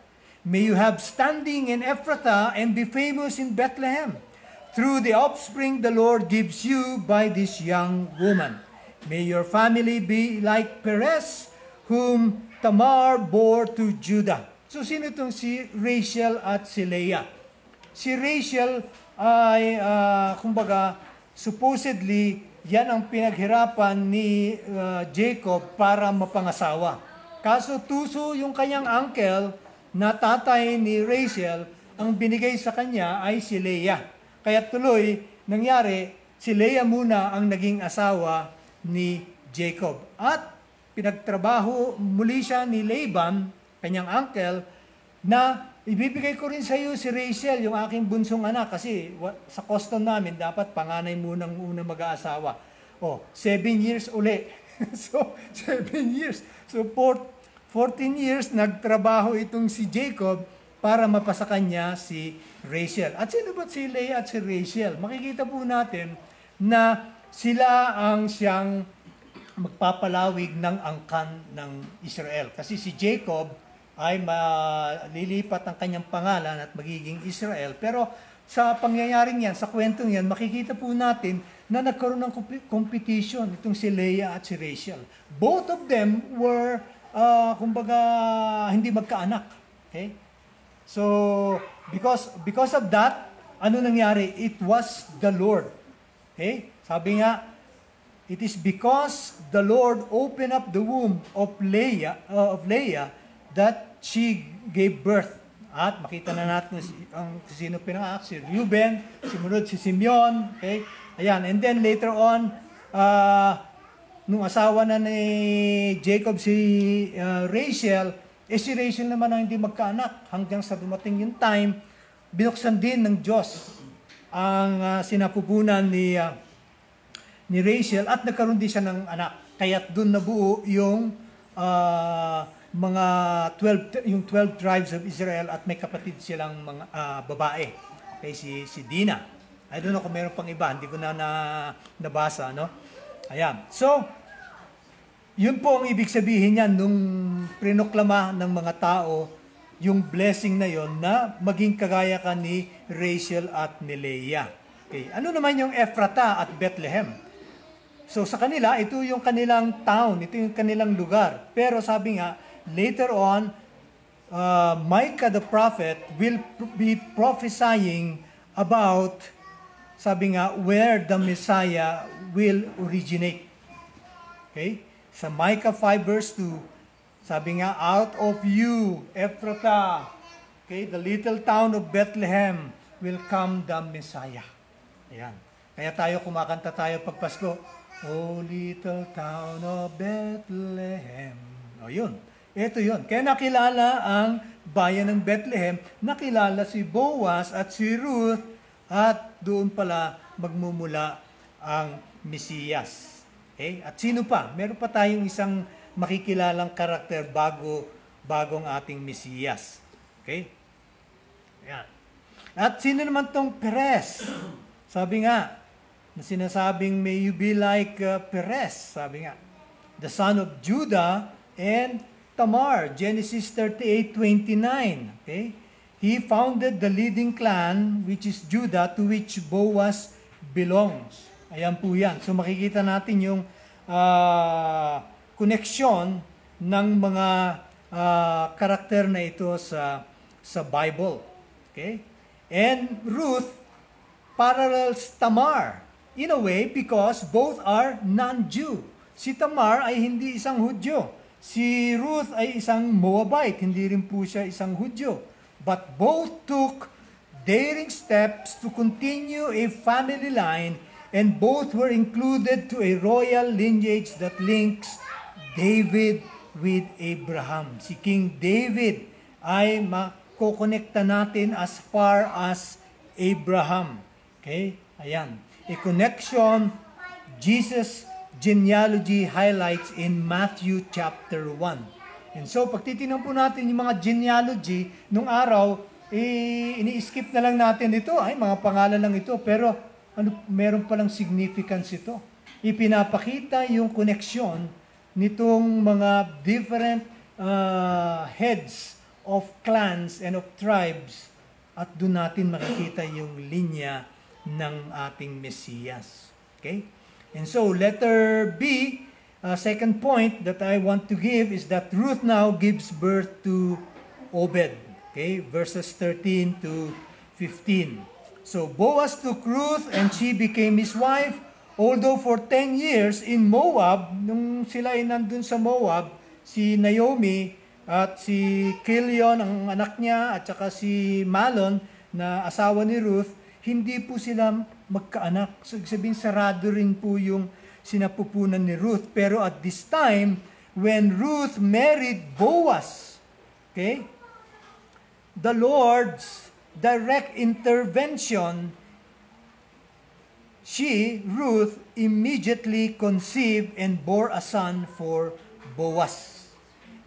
May you have standing in Ephrathah and be famous in Bethlehem, through the offspring the Lord gives you by this young woman. May your family be like Perez, whom Tamar bore to Judah. So sino itong si Rachel at si Leah? Si Rachel ay, kumbaga, supposedly, yan ang pinaghirapan ni Jacob para mapangasawa. Kaso tuso yung kanyang uncle na tatay ni Rachel, ang binigay sa kanya ay si Leah. Kaya tuloy, nangyari, si Leah muna ang naging asawa ni Jacob. At pinagtrabaho muli siya ni Laban, kanyang uncle, na ibibigay ko rin sa iyo si Rachel, yung aking bunsong anak, kasi sa custom namin, dapat panganay munang unang mag-aasawa. 7 years uli. So, 7 years. So, 14 years nagtrabaho itong si Jacob para mapasa kanya si Rachel. At sino ba si Leah at si Rachel? Makikita po natin na sila ang siyang magpapalawig ng angkan ng Israel. Kasi si Jacob ay malilipat ang kanyang pangalan at magiging Israel. Pero sa pangyayaring yan, sa kwentong yan, makikita po natin na nagkaroon ng competition itong si Leah at si Rachel. Both of them were, kumbaga, hindi magkaanak. Okay? So, because of that, ano nangyari? It was the Lord. Okay? Sabi nga, it is because the Lord opened up the womb of Leah that she gave birth. At makita na natin ang sino pinanganak, si Reuben, sumunod si Simeon, okay? Ayan, and then later on, nung asawa na ni Jacob si Rachel, si Rachel naman ang hindi magkaanak hanggang sa dumating yung time, binuksan din ng Diyos ang sinapupunan ni Rachel at nagkaroon din siya ng anak. Kaya doon nabuo yung mga 12 tribes of Israel at may kapatid silang mga babae. Okay, si Dina. I don't know kung meron pang iba, hindi ko na nabasa, no? Ayan. So, yun po ang ibig sabihin niyan nung prinoklama ng mga tao yung blessing na yon na maging kagaya ka ni Rachel at ni Leah. Okay. Ano naman yung Ephrathah at Bethlehem? So sa kanila, ito yung kanilang town, ito yung kanilang lugar. Pero sabi nga, later on, Micah the prophet will be prophesying about, sabi nga, where the Messiah will originate. Okay? Sa Micah 5 verse 2, sabi nga, out of you, Ephrathah, okay, the little town of Bethlehem, will come the Messiah. Ayan. Kaya tayo kumakanta tayo pag Pasko. Oh, little town of Bethlehem. O yun. Ito yun. Kaya nakilala ang bayan ng Bethlehem, nakilala si Boaz at si Ruth, at doon pala magmumula ang Mesiyas. Okay? At sino pa? Meron pa tayong isang makikilalang karakter bagong ating Mesiyas. Okay? Ayan. At sino naman tong Perez? Sabi nga, na sinasabing, may you be like Perez, sabi nga. The son of Judah and Tamar, Genesis 38:29. Okay? He founded the leading clan, which is Judah, to which Boaz belongs. Ayan po yan. So makikita natin yung koneksyon ng mga karakter na ito sa Bible. Okay? And Ruth parallels Tamar in a way because both are non-Jew. Si Tamar ay hindi isang Hudyo. Si Ruth ay isang Moabite, hindi rin po siya isang Hudyo. But both took daring steps to continue a family line, and both were included to a royal lineage that links David with Abraham. Si King David ay makokonekta natin as far as Abraham. Okay? Ayan. A connection, Jesus genealogy highlights in Matthew chapter 1. And so, pag titignan po natin yung mga genealogy, nung araw, ini-skip na lang natin ito. Ay, mga pangalan lang ito. Pero, meron palang significance ito. Ipinapakita yung koneksyon nitong mga different heads of clans and of tribes. At doon natin makikita yung linya ng ating Mesiyas. Okay? And so, letter B, second point that I want to give is that Ruth now gives birth to Obed. Okay? Verses 13 to 15. So, Boaz took Ruth and she became his wife. Although for 10 years in Moab, nung sila ay nandun sa Moab, si Naomi at si Kilion, ang anak niya, at saka si Malon, na asawa ni Ruth, hindi po sila magkaanak. So, sabihin, sarado rin po yung sinapupunan ni Ruth. Pero at this time, when Ruth married Boaz, okay, the Lord's direct intervention, Ruth, immediately conceived and bore a son for Boaz.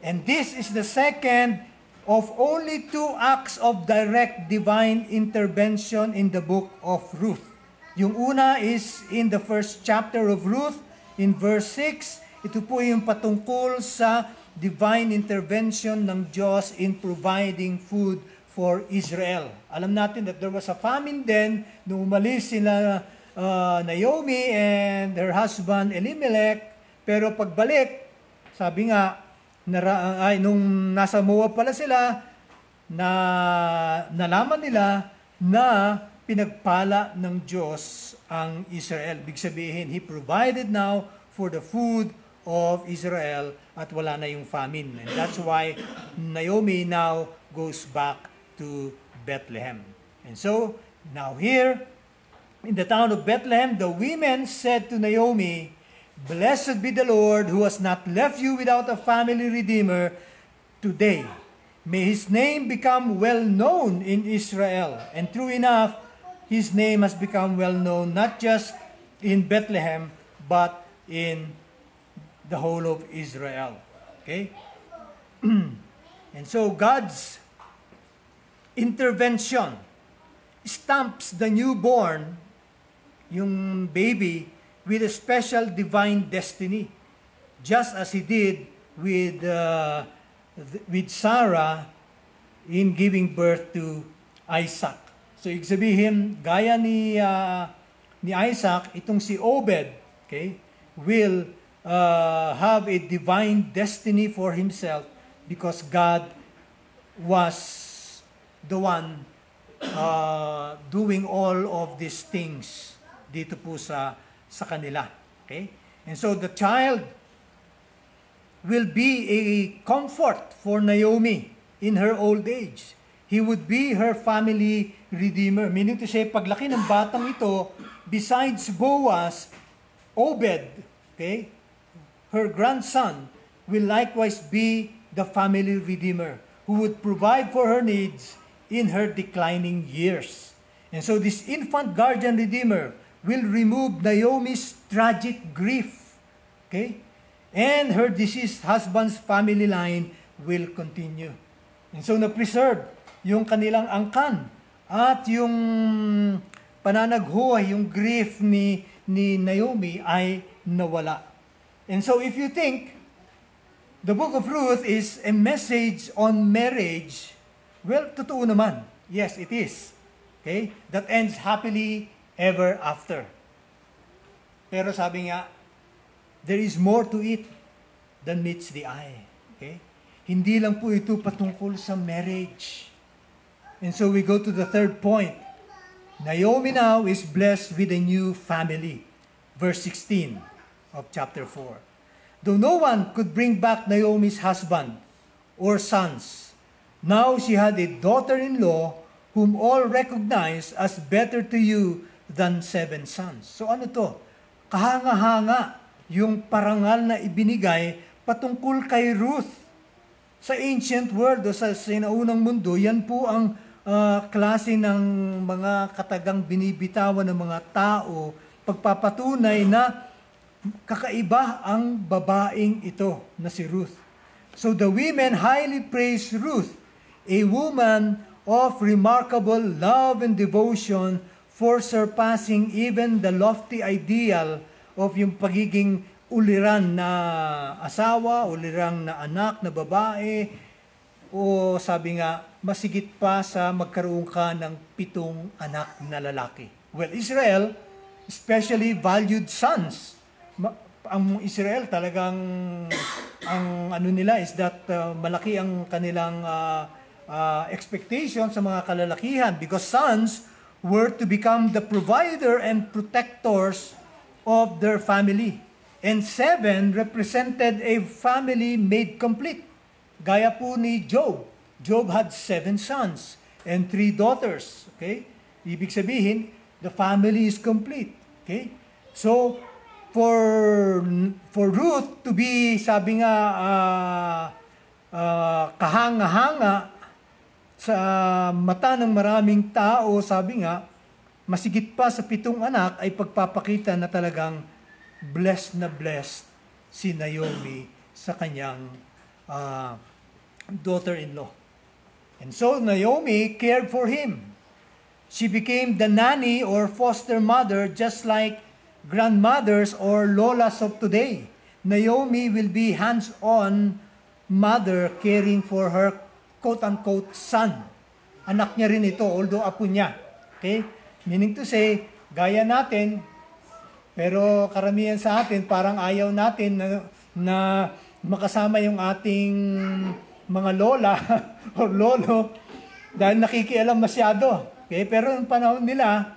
And this is the second of only 2 acts of direct divine intervention in the book of Ruth. Yung una is in the first chapter of Ruth, in verse 6. Ito po yung patungkol sa divine intervention ng Diyos in providing food for Israel. Alam natin that there was a famine then, nung umalis sila Naomi and her husband Elimelech, pero pagbalik, sabi nga, nung nasa Moab pala sila, nalaman nila na pinagpala ng Diyos ang Israel. Ibig sabihin, He provided now for the food of Israel at wala na yung famine. And that's why Naomi now goes back to Bethlehem. And so, now here, in the town of Bethlehem, the women said to Naomi, "Blessed be the Lord who has not left you without a family redeemer today. May His name become well known in Israel." And true enough, His name has become well known not just in Bethlehem, but in the whole of Israel. Okay? And so God's intervention stamps the newborn, yung baby, with a special divine destiny, just as He did with Sarah in giving birth to Isaac. So, ibig sabihin, gaya ni Isaac, itong si Obed, okay, will have a divine destiny for himself because God was the one doing all of these things dito po sa kanila. Okay? And so the child will be a comfort for Naomi in her old age. He would be her family redeemer. Meaning to say, paglaki ng batang ito, besides Boaz, Obed, okay, her grandson, will likewise be the family redeemer who would provide for her needs in her declining years. And so this infant guardian redeemer will remove Naomi's tragic grief, okay? And her deceased husband's family line will continue. And so na-preserve yung kanilang angkan at yung pananaghuhay, yung grief ni Naomi ay nawala. And so if you think the book of Ruth is a message on marriage, well, totoo naman. Yes, it is. Okay? That ends happily ever after. Pero sabi nga, there is more to it than meets the eye. Okay? Hindi lang po ito patungkol sa marriage. And so we go to the third point. Naomi now is blessed with a new family. Verse 16 of chapter 4. Though no one could bring back Naomi's husband or sons, now she had a daughter-in-law whom all recognized as better to you than 7 sons. So ano to? Kahanga-hanga yung parangal na ibinigay patungkol kay Ruth. Sa ancient world o sa sinaunang mundo, yan po ang klase ng mga katagang binibitawan ng mga tao, pagpapatunay na kakaiba ang babaeng ito na si Ruth. So the women highly praised Ruth, a woman of remarkable love and devotion, for surpassing even the lofty ideal of yung pagiging uliran na asawa, uliran na anak na babae, o sabi nga, masigit pa sa magkaroon ka ng 7 anak na lalaki. Well, Israel especially valued sons. Ang Israel talagang, ang ano nila is that malaki ang kanilang expectation sa mga kalalakihan, because sons were to become the provider and protectors of their family. And 7 represented a family made complete. Gaya po ni Job. Job had 7 sons and 3 daughters. Okay? Ibig sabihin, the family is complete. Okay? So, for Ruth to be, sabi nga, kahanga-hanga sa mata ng maraming tao, sabi nga, masigit pa sa 7 anak, ay pagpapakita na talagang blessed na blessed si Naomi sa kanyang daughter-in-law. And so Naomi cared for him. She became the nanny or foster mother, just like grandmothers or lolas of today. Naomi will be hands-on mother caring for her quote-unquote son. Anak niya rin ito, although apo niya. Okay? Meaning to say, gaya natin, pero karamihan sa atin, parang ayaw natin na makasama yung ating mga lola o lolo dahil nakikialam masyado. Okay? Pero yung panahon nila,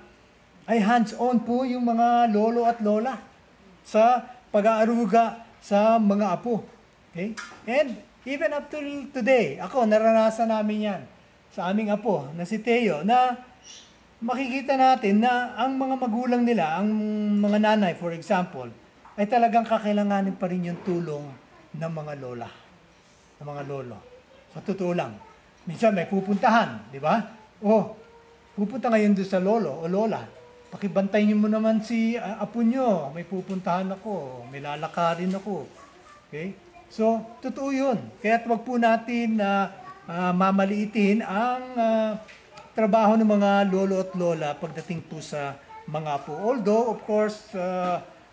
ay hands-on po yung mga lolo at lola sa pag-aaruga sa mga apo. Okay? And even up till today, ako, naranasan namin yan sa aming apo na si Teo, na makikita natin na ang mga magulang nila, ang mga nanay, for example, ay talagang kakailanganin pa rin yung tulong ng mga lola, ng mga lolo. Sa totoo lang. Minsan may pupuntahan, di ba? O, pupunta ngayon doon sa lolo o lola. Pakibantay niyo mo naman si apo nyo. May pupuntahan ako, may lalakarin ako. Okay? So, totoo yun. Kaya't wag po natin mamaliitin ang trabaho ng mga lolo at lola pagdating po sa mga apo. Although, of course,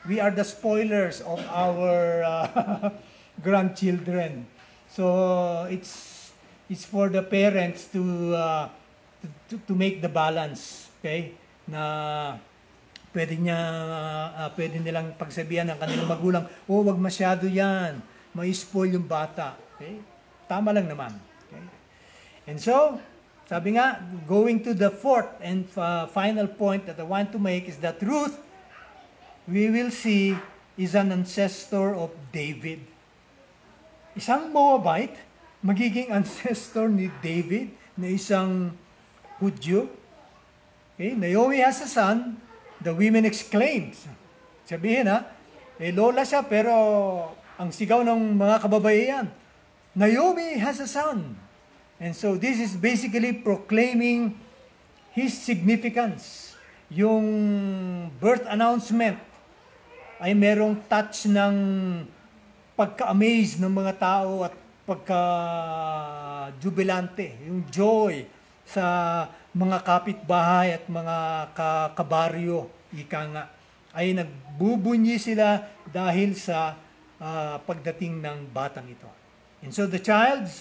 we are the spoilers of our grandchildren. So, it's for the parents to make the balance, okay? Na pwede nilang pagsabihan ng kanilang magulang, oh, wag masyado yan, may spoil yung bata. Okay? Tama lang naman. Okay? And so, sabi nga, going to the fourth and final point that I want to make is that Ruth, we will see, is an ancestor of David. Isang Moabite, magiging ancestor ni David, na isang Hudyo. Okay? Naomi has a son, the women exclaimed. Sabihin lola siya, pero ang sigaw ng mga kababaihan, Naomi has a son. And so this is basically proclaiming his significance. Yung birth announcement ay merong touch ng pagka-amaze ng mga tao at pagka-jubilante, yung joy sa mga kapitbahay at mga kabaryo, ika nga, ay nagbubunyi sila dahil sa pagdating ng batang ito. And so the child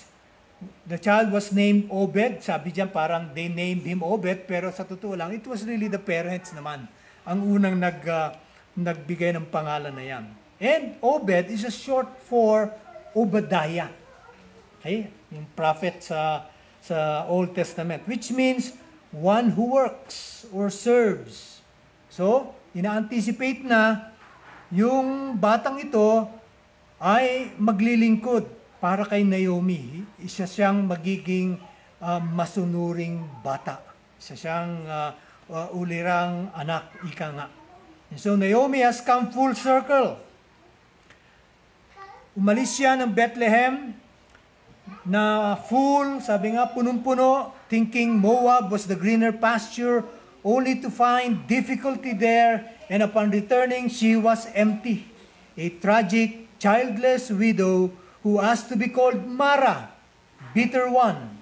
was named Obed. Sabi diyan parang they named him Obed, pero sa totoo lang, it was really the parents naman ang unang nagbigay ng pangalan na yan. And Obed is a short for Obadiah. Okay? Yung prophet sa Old Testament, which means one who works or serves. So, ina-anticipate na yung batang ito ay maglilingkod para kay Naomi. Isa siyang magiging masunuring bata. Isa siyang ulirang anak, ika nga. And so, Naomi has come full circle. Umalis siya ng Bethlehem na full, sabi nga, punong-puno, thinking Moab was the greener pasture, only to find difficulty there, and upon returning, she was empty. a tragic, childless widow who asked to be called Mara, bitter one,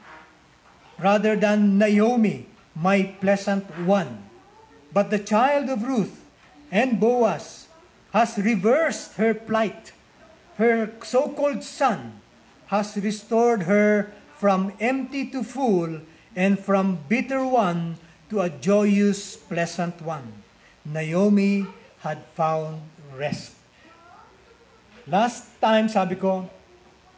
rather than Naomi, my pleasant one. But the child of Ruth and Boaz has reversed her plight. Her so-called son has restored her from empty to full and from bitter one to a joyous, pleasant one. Naomi had found rest. Last time, sabi ko,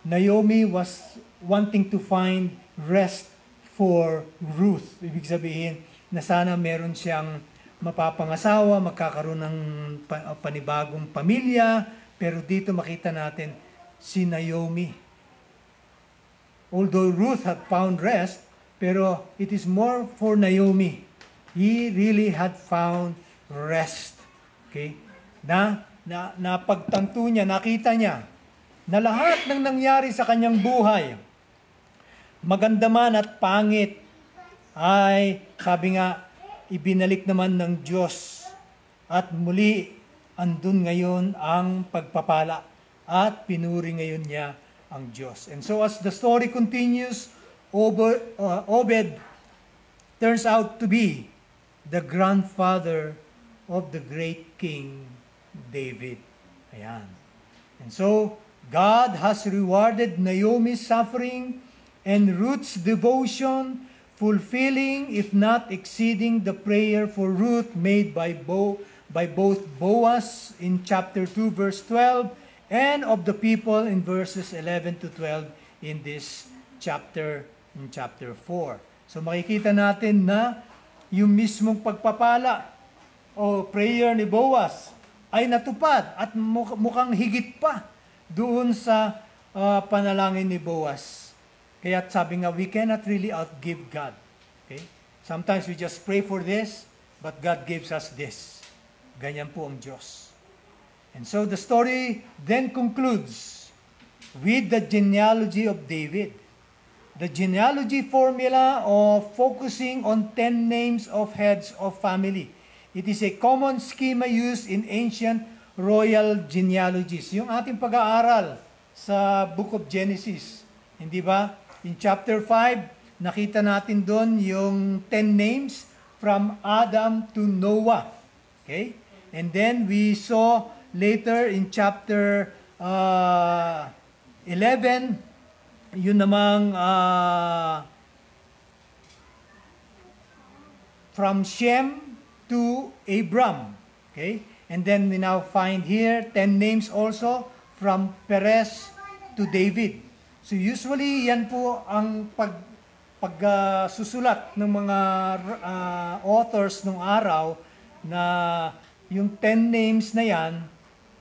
Naomi was wanting to find rest for Ruth. Ibig sabihin na sana meron siyang mapapangasawa, magkakaroon ng panibagong pamilya, pero dito makita natin si Naomi. Although Ruth had found rest, pero it is more for Naomi. He really had found rest. Okay? Napagtanto niya, nakita niya na lahat ng nangyari sa kanyang buhay, maganda man at pangit, ay, sabi nga, ibinalik naman ng Diyos. At muli, andun ngayon ang pagpapala. At pinuri ngayon niya ang Diyos. And so as the story continues, Obed turns out to be the grandfather of the great King David. Ayan. And so, God has rewarded Naomi's suffering and Ruth's devotion, fulfilling, if not exceeding, the prayer for Ruth made by both Boaz in chapter 2, verse 12, and of the people in verses 11 to 12 in this chapter, in chapter 4. So makikita natin na yung mismong pagpapala o prayer ni Boaz ay natupad at mukhang higit pa doon sa panalangin ni Boaz. Kaya sabi nga, we cannot really outgive God. Okay? Sometimes we just pray for this, but God gives us this. Ganyan po ang Diyos. And so the story then concludes with the genealogy of David. The genealogy formula of focusing on 10 names of heads of family. It is a common schema used in ancient royal genealogies. Yung ating pag-aaral sa Book of Genesis, hindi ba? In chapter 5, nakita natin doon yung 10 names from Adam to Noah. Okay? And then we saw later in chapter 11, yun namang from Shem to Abram. Okay? And then we now find here 10 names also from Perez to David. So usually yan po ang pagsusulat ng mga authors nung araw na yung 10 names na yan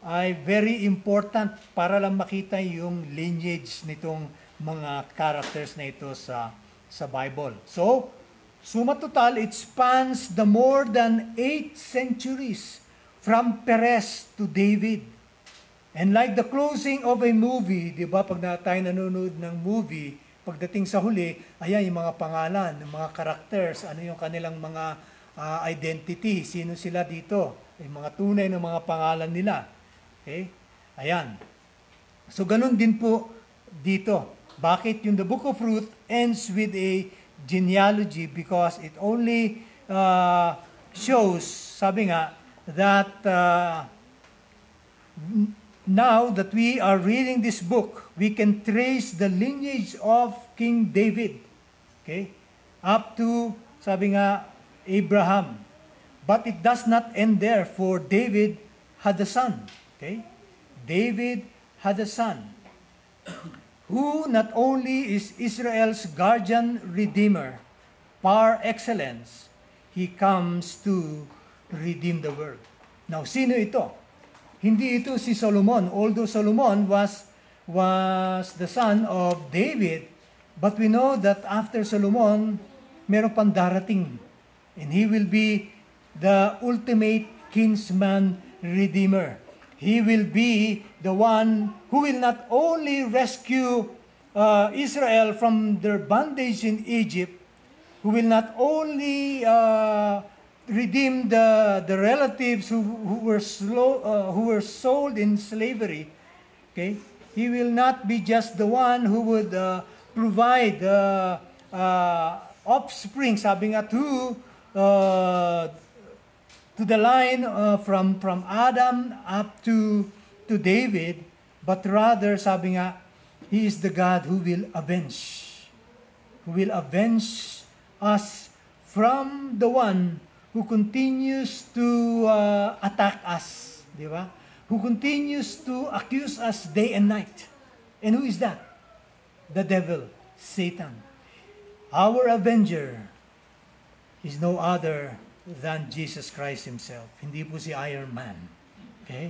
ay very important para lang makita yung lineage nitong mga characters na ito sa Bible. So, suma total, it spans the more than 8 centuries from Perez to David. And like the closing of a movie, di ba, pag tayo nanonood ng movie, pagdating sa huli, ayan yung mga pangalan, yung mga characters, ano yung kanilang mga identity, sino sila dito, yung mga tunay na mga pangalan nila. Okay? Ayan. So, ganun din po dito. Bakit yung the Book of Ruth ends with a genealogy? Because it only shows, sabi nga, that now that we are reading this book, we can trace the lineage of King David. Okay? Up to, sabi nga, Abraham. But it does not end there, for David had a son. Okay? David had a son who not only is Israel's guardian redeemer par excellence, he comes to redeem the world. Now, sino ito? Hindi ito si Solomon. Although Solomon was the son of David, but we know that after Solomon, meron pang darating. And he will be the ultimate kinsman redeemer. He will be the one who will not only rescue Israel from their bondage in Egypt, who will not only redeem the relatives who were sold in slavery, okay, He will not be just the one who would provide offspring, sabi nga, to the line from Adam up to David, but rather, sabi nga, He is the God who will avenge us from the one who continues to attack us, di ba? Who continues to accuse us day and night. And who is that? The devil, Satan. Our avenger is no other than Jesus Christ Himself. Hindi po si Iron Man. Okay?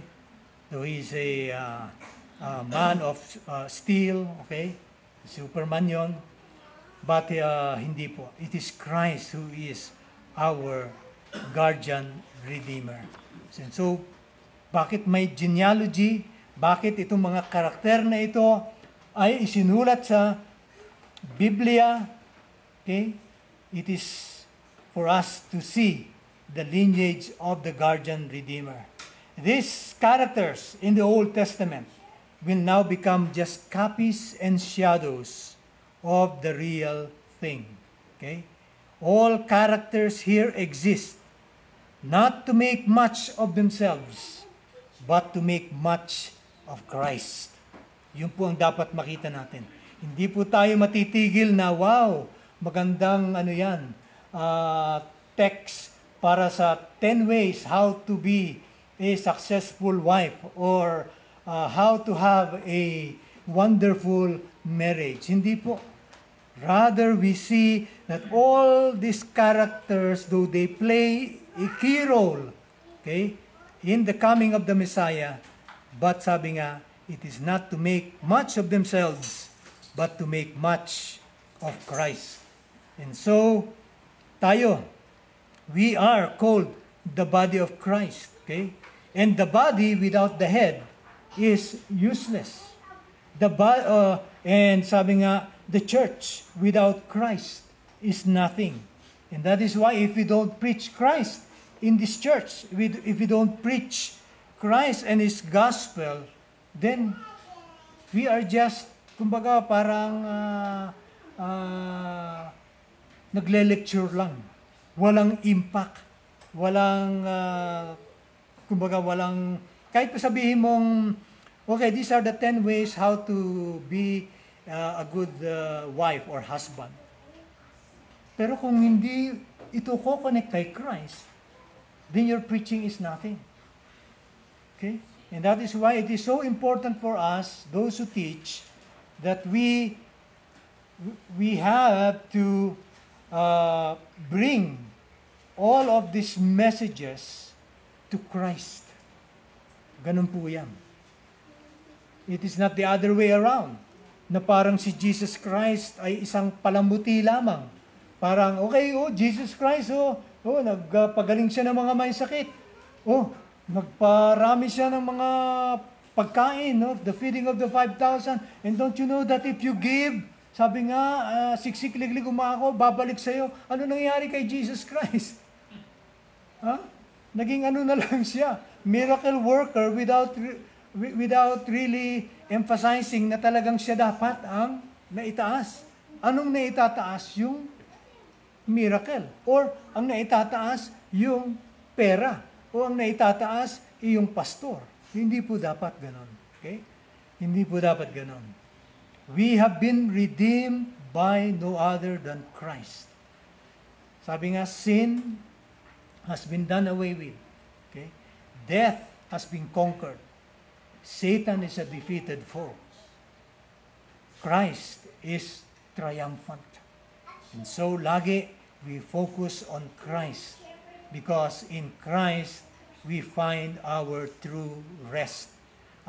Though He is a man of steel, okay? Superman yon. But hindi po. It is Christ who is our guardian redeemer. So, bakit may genealogy? Bakit itong mga karakter na ito ay isinulat sa Biblia? Okay? It is for us to see the lineage of the guardian redeemer. These characters in the Old Testament will now become just copies and shadows of the real thing. Okay? All characters here exist not to make much of themselves, but to make much of Christ. Yun po ang dapat makita natin. Hindi po tayo matitigil na, wow, magandang text para sa 10 ways how to be a successful wife or how to have a wonderful marriage. Hindi po. Rather, we see that all these characters, though they play a key role, okay, in the coming of the Messiah, but sabi nga, it is not to make much of themselves, but to make much of Christ. And so, tayo, we are called the body of Christ, okay? And the body without the head is useless. And sabi nga, the church without Christ is nothing. And that is why if we don't preach Christ in this church, if we don't preach Christ and His gospel, then we are just, kumbaga, parang nagle-lecture lang. Walang impact. Walang, kahit pa sabihin mong, okay, these are the 10 ways how to be a good wife or husband. Pero kung hindi ito ko-connect kay Christ, then your preaching is nothing. Okay? And that is why it is so important for us, those who teach, that we have to bring all of these messages to Christ. Ganun po yan. It is not the other way around, na parang si Jesus Christ ay isang palamuti lamang. Parang, okay, Jesus Christ, nagpagaling siya ng mga may sakit. Nagparami siya ng mga pagkain, the feeding of the 5,000. And don't you know that if you give, sabi nga, siksik-liglig umako, babalik sa'yo. Ano nangyari kay Jesus Christ? Naging na lang siya. Miracle worker without really emphasizing na talagang siya dapat ang naitaas. Anong naitataas? Yung miracle. Or ang naitataas, yung pera. O ang naitataas, yung pastor. Hindi po dapat ganon. Okay? Hindi po dapat ganon. We have been redeemed by no other than Christ. Sabi nga, sin has been done away with. Okay? Death has been conquered. Satan is a defeated foe. Christ is triumphant. And so, lagi, we focus on Christ. Because in Christ, we find our true rest.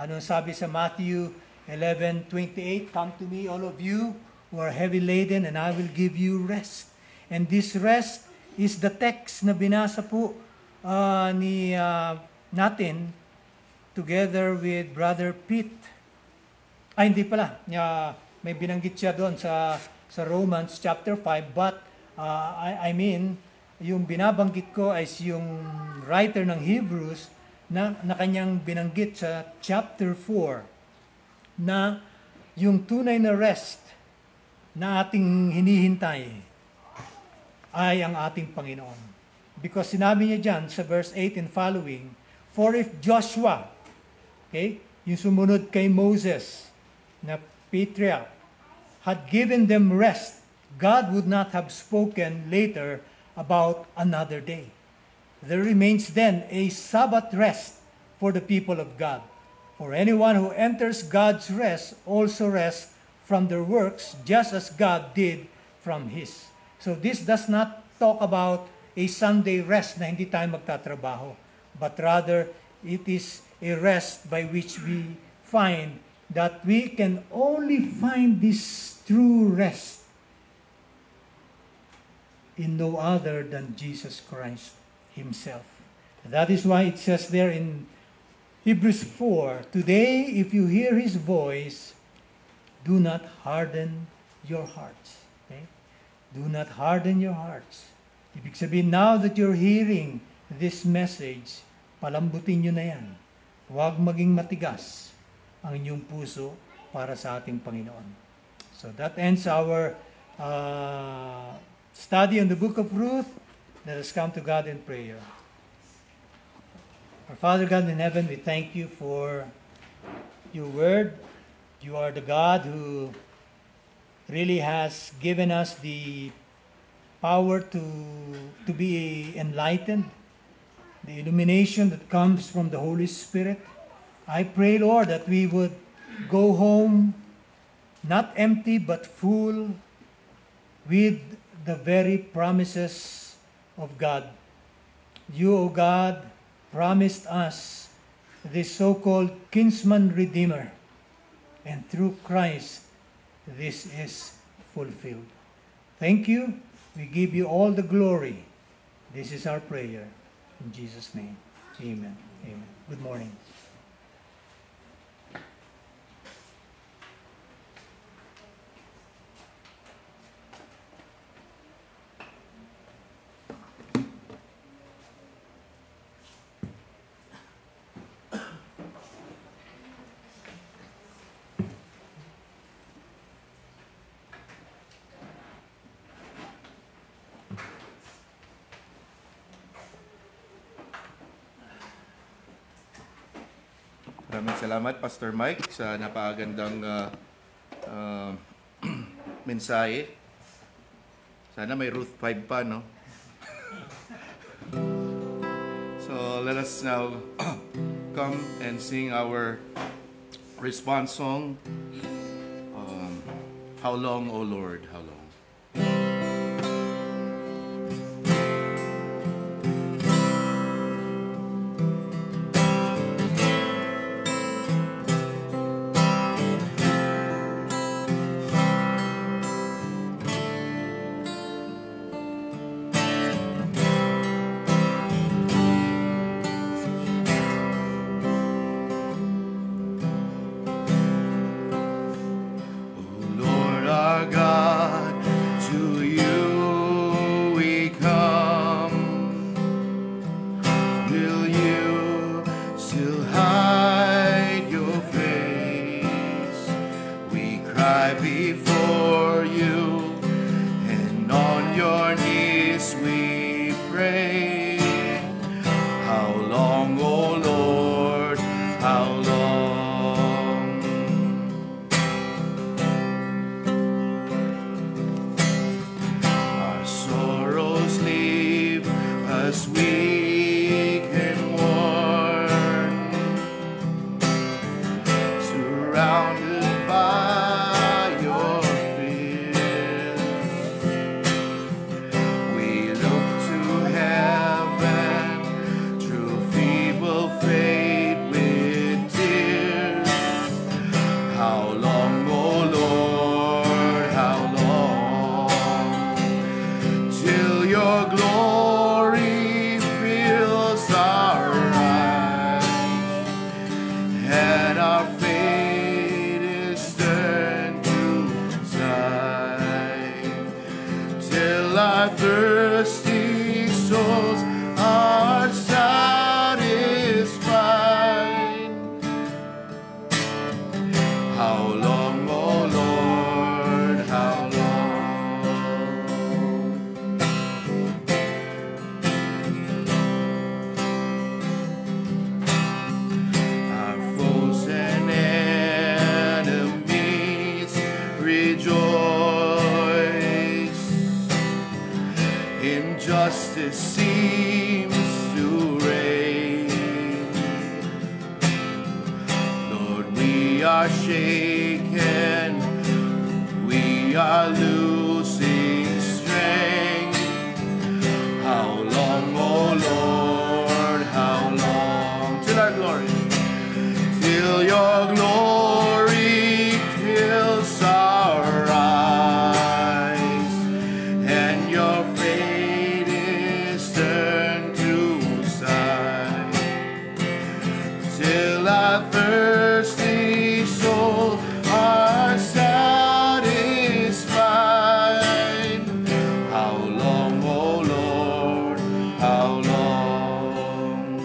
Anong sabi sa Matthew 11:28? Come to me, all of you who are heavy laden, and I will give you rest. And this rest is the text na binasa po natin together with Brother Pete. Hindi pala. May binanggit siya doon sa Romans chapter 5, but I mean, yung binabanggit ko ay yung writer ng Hebrews na kanyang binanggit sa chapter 4 na yung tunay na rest na ating hinihintay ay ang ating Panginoon. Because sinabi niya dyan sa verse 8 and following, for if Joshua, okay, yung sumunod kay Moses na patriarch, had given them rest, God would not have spoken later about another day. There remains then a Sabbath rest for the people of God. For anyone who enters God's rest also rests from their works, just as God did from His. So this does not talk about a Sunday rest na hindi tayo magtatrabaho, but rather it is a rest by which we find that we can only find this true rest in no other than Jesus Christ Himself. That is why it says there in Hebrews 4, today if you hear His voice, do not harden your hearts. Okay? Do not harden your hearts. Ibig sabihin, now that you're hearing this message, palambutin nyo na yan. Huwag maging matigas ang inyong puso para sa ating Panginoon. So that ends our study on the book of Ruth. Let us come to God in prayer. Our Father God in heaven, we thank you for your word. You are the God who really has given us the power to be enlightened, the illumination that comes from the Holy Spirit. I pray, Lord, that we would go home not empty but full with the very promises of God. You, O God, promised us this so-called kinsman redeemer, and through Christ this is fulfilled. Thank you. We give you all the glory. This is our prayer. In Jesus' name, amen. Amen. Good morning. Maraming salamat, Pastor Mike, sa napakagandang mensahe. Sana may Ruth 5 pa, no? So, let us now come and sing our response song, How Long, O Lord, How Long? Till your glory souls are satisfied. How long, oh Lord, how long? Our foes and enemies rejoice. Injustice seems to reign. Lord, we are shaken, we are losing strength. How long, oh Lord, how long? Till our glory, till your glory fills our eyes, and your fate is turned to sight. Till our thirsty soul are satisfied. How long, oh Lord, how long?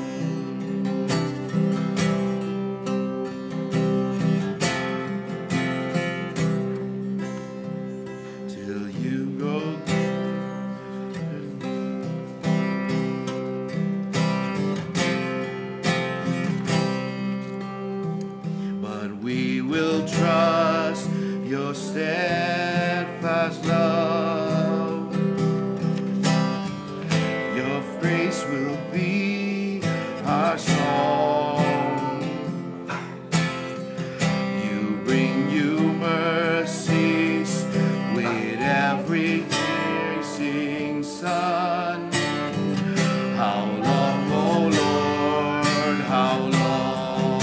Till you go. But we will trust your steadfast love. Your grace will be our song. You bring new mercies with every rising sun. How long, oh Lord, how long?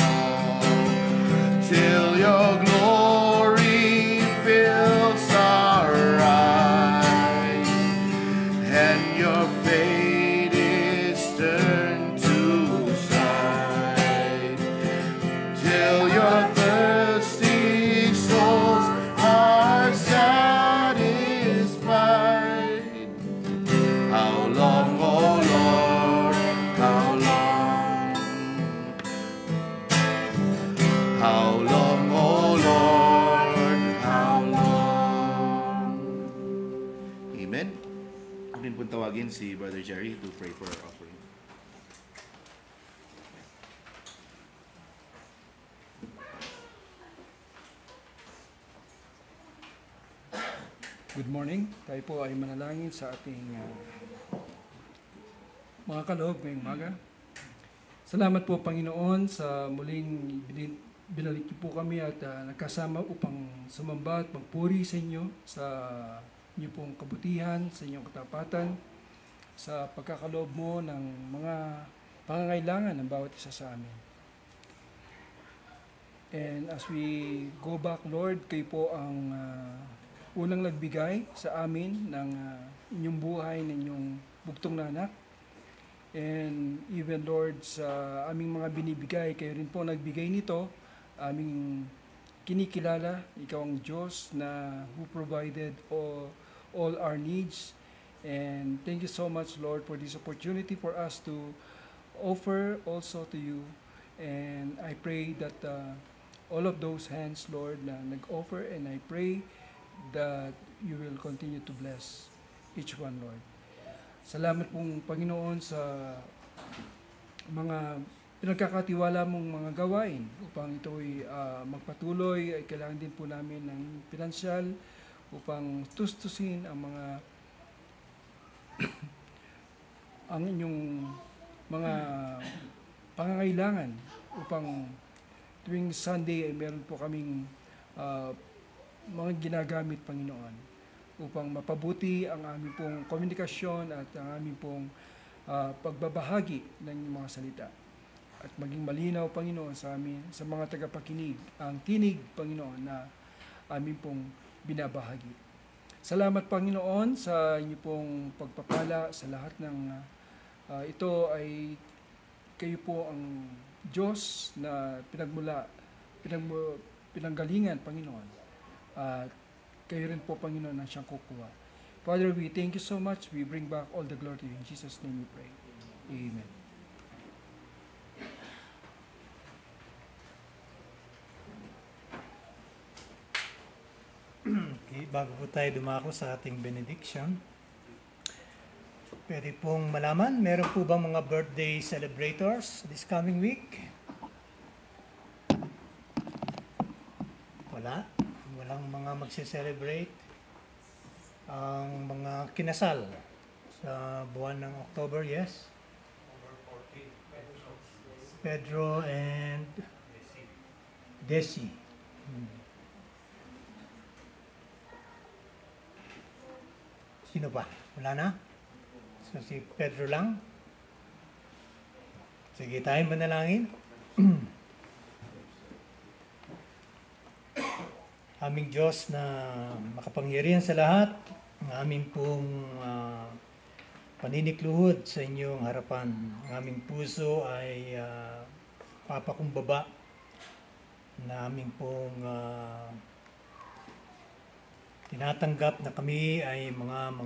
Till your glory fills our eyes, and your fate is turned to sight. Till your thirsty souls are satisfied. How long, oh Lord, how long? How long, oh Lord, how long? Amen. Huwag din pong tawagin si Brother Jerry to pray for our offering. Good morning. Tayo po ay manalangin sa ating mga kaloob ngayong umaga. Salamat po, Panginoon, sa muling binalik niyo po kami at nagkasama upang sumamba at magpuri sa inyo, sa inyo pong kabutihan, sa inyong katapatan, sa pagkakaloob mo ng mga pangangailangan ng bawat isa sa amin. And as we go back, Lord, kayo po ang unang nagbigay sa amin ng inyong buhay, ng inyong bugtong na anak. And even, Lord, sa aming mga binibigay, kayo rin po nagbigay nito, aming kinikilala, ikaw ang Diyos na who provided all our needs. And thank you so much, Lord, for this opportunity for us to offer also to you. And I pray that all of those hands, Lord, na nag-offer, and I pray that you will continue to bless each one, Lord. Salamat pong Panginoon sa mga pinagkakatiwala mong mga gawain upang ito'y magpatuloy. Ay kailangan din po namin ng pinansyal upang tustusin ang mga ang inyong mga pangangailangan upang tuwing Sunday ay meron po kaming mga ginagamit, Panginoon, upang mapabuti ang aming pong komunikasyon at ang aming pong pagbabahagi ng mga salita. At maging malinaw, Panginoon, sa amin, sa mga tagapakinig, ang tinig, Panginoon, na aming pong binabahagi. Salamat, Panginoon, sa inyo pong pagpapala sa lahat ng ito ay kayo po ang Diyos na pinanggalingan, Panginoon. At kayo rin po, Panginoon, ang siyang kukuha. Father, we thank you so much. We bring back all the glory to you. In Jesus' name we pray. Amen. Okay, bago po tayo dumako sa ating benediction, pwede pong malaman, meron po bang mga birthday celebrators this coming week? Wala. Walang mga magse-celebrate. Ang mga kinasal sa buwan ng October, yes? Pedro and Desi. Sino ba? Wala na? So si Pedro lang? Sige, tayo manalangin. Aming Diyos na makapangyarihan sa lahat, ang aming pong paninikluhod sa inyong harapan. Ang aming puso ay papakumbaba na aming pong tinatanggap na kami ay mga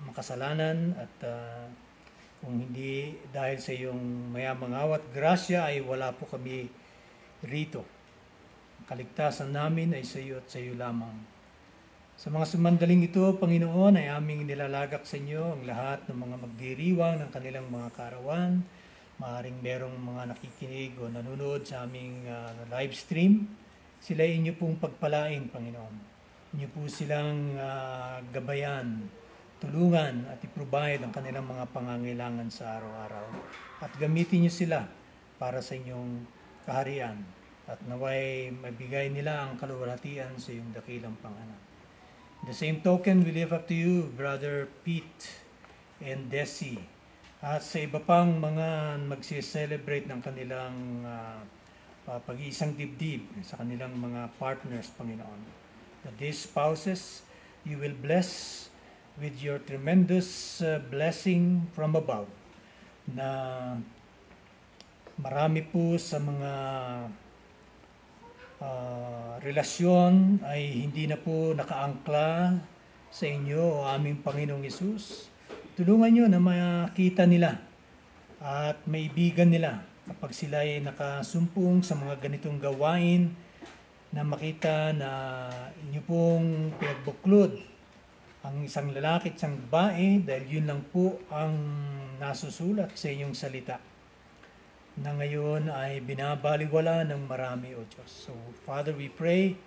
makasalanan at kung hindi dahil sa iyong mayamang awat grasya ay wala po kami rito. Kaligtasan namin ay sa iyo at sa iyo lamang. Sa mga sumandaling ito, Panginoon, ay aming nilalagak sa inyo ang lahat ng mga magdiriwang ng kanilang mga kaarawan. Maaaring merong mga nakikinig o nanonood sa aming live stream. Sila ay inyo pong pagpalain, Panginoon. Inyo po silang gabayan, tulungan at i-provide ang kanilang mga pangangailangan sa araw-araw. At gamitin niyo sila para sa inyong kaharian. At naway mabigay nila ang kaluwalhatian sa iyong dakilang pangalan. In the same token, we lift up to you, Brother Pete and Desi. At sa iba pang mga magsi-celebrate ng kanilang pag-iisang dibdib sa kanilang mga partners, Panginoon. That these spouses, you will bless with your tremendous blessing from above. Na marami po sa mga relasyon ay hindi na po nakaangkla sa inyo o aming Panginoong Yesus. Tulungan nyo na makita nila at maibigan nila kapag sila ay nakasumpong sa mga ganitong gawain na makita na inyo pong pinagbuklod ang isang lalaki at isang babae dahil yun lang po ang nasusulat sa inyong salita na ngayon ay binabaliwala ng marami, O Diyos. So, Father, we pray,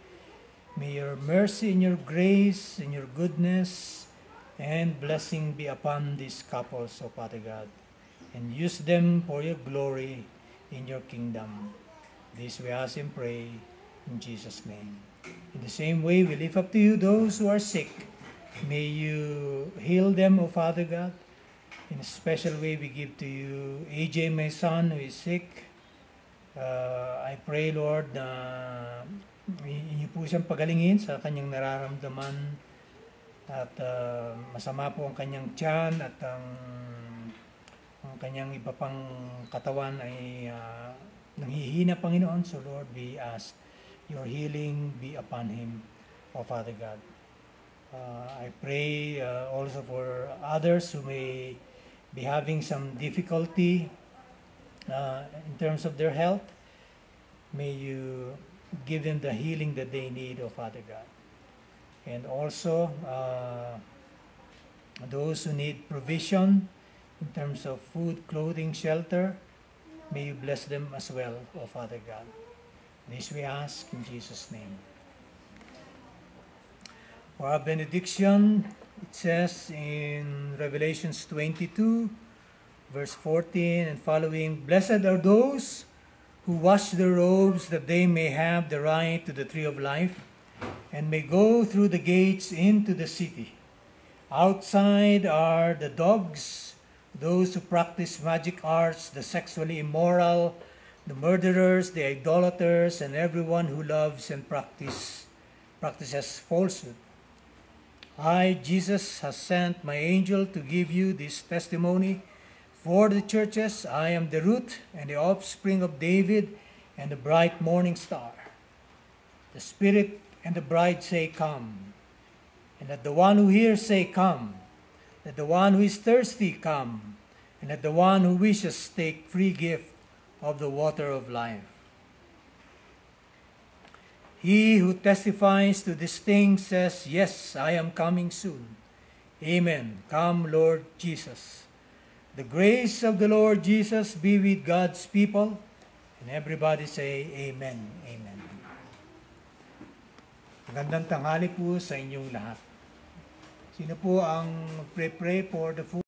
may your mercy and your grace and your goodness and blessing be upon these couples, O Father God, and use them for your glory in your kingdom. This we ask and pray in Jesus' name. In the same way, we lift up to you those who are sick. May you heal them, O Father God. In a special way, we give to you AJ, my son, who is sick. I pray, Lord, na inyo po siyang pagalingin sa kanyang nararamdaman at masama po ang kanyang tiyan at ang kanyang iba pang katawan ay nanghihina, Panginoon. So, Lord, we ask your healing be upon him, O Father God. I pray also for others who may be having some difficulty in terms of their health. May you give them the healing that they need, O Father God. And also, those who need provision in terms of food, clothing, shelter, may you bless them as well, O Father God. This we ask in Jesus' name. For our benediction, it says in Revelations 22, verse 14 and following, "Blessed are those who wash their robes, that they may have the right to the tree of life, and may go through the gates into the city. Outside are the dogs, those who practice magic arts, the sexually immoral, the murderers, the idolaters, and everyone who loves and practices falsehood. I, Jesus, has sent my angel to give you this testimony for the churches. I am the root and the offspring of David and the bright morning star. The Spirit and the bride say, 'Come.' And let the one who hears say, 'Come.' Let the one who is thirsty come, and let the one who wishes take free gift of the water of life. He who testifies to this thing says, Yes, I am coming soon. Amen. Come, Lord Jesus. The grace of the Lord Jesus be with God's people. And everybody say, Amen. Amen. Magandang tanghali po sa inyong lahat. Sino po ang pray for the food?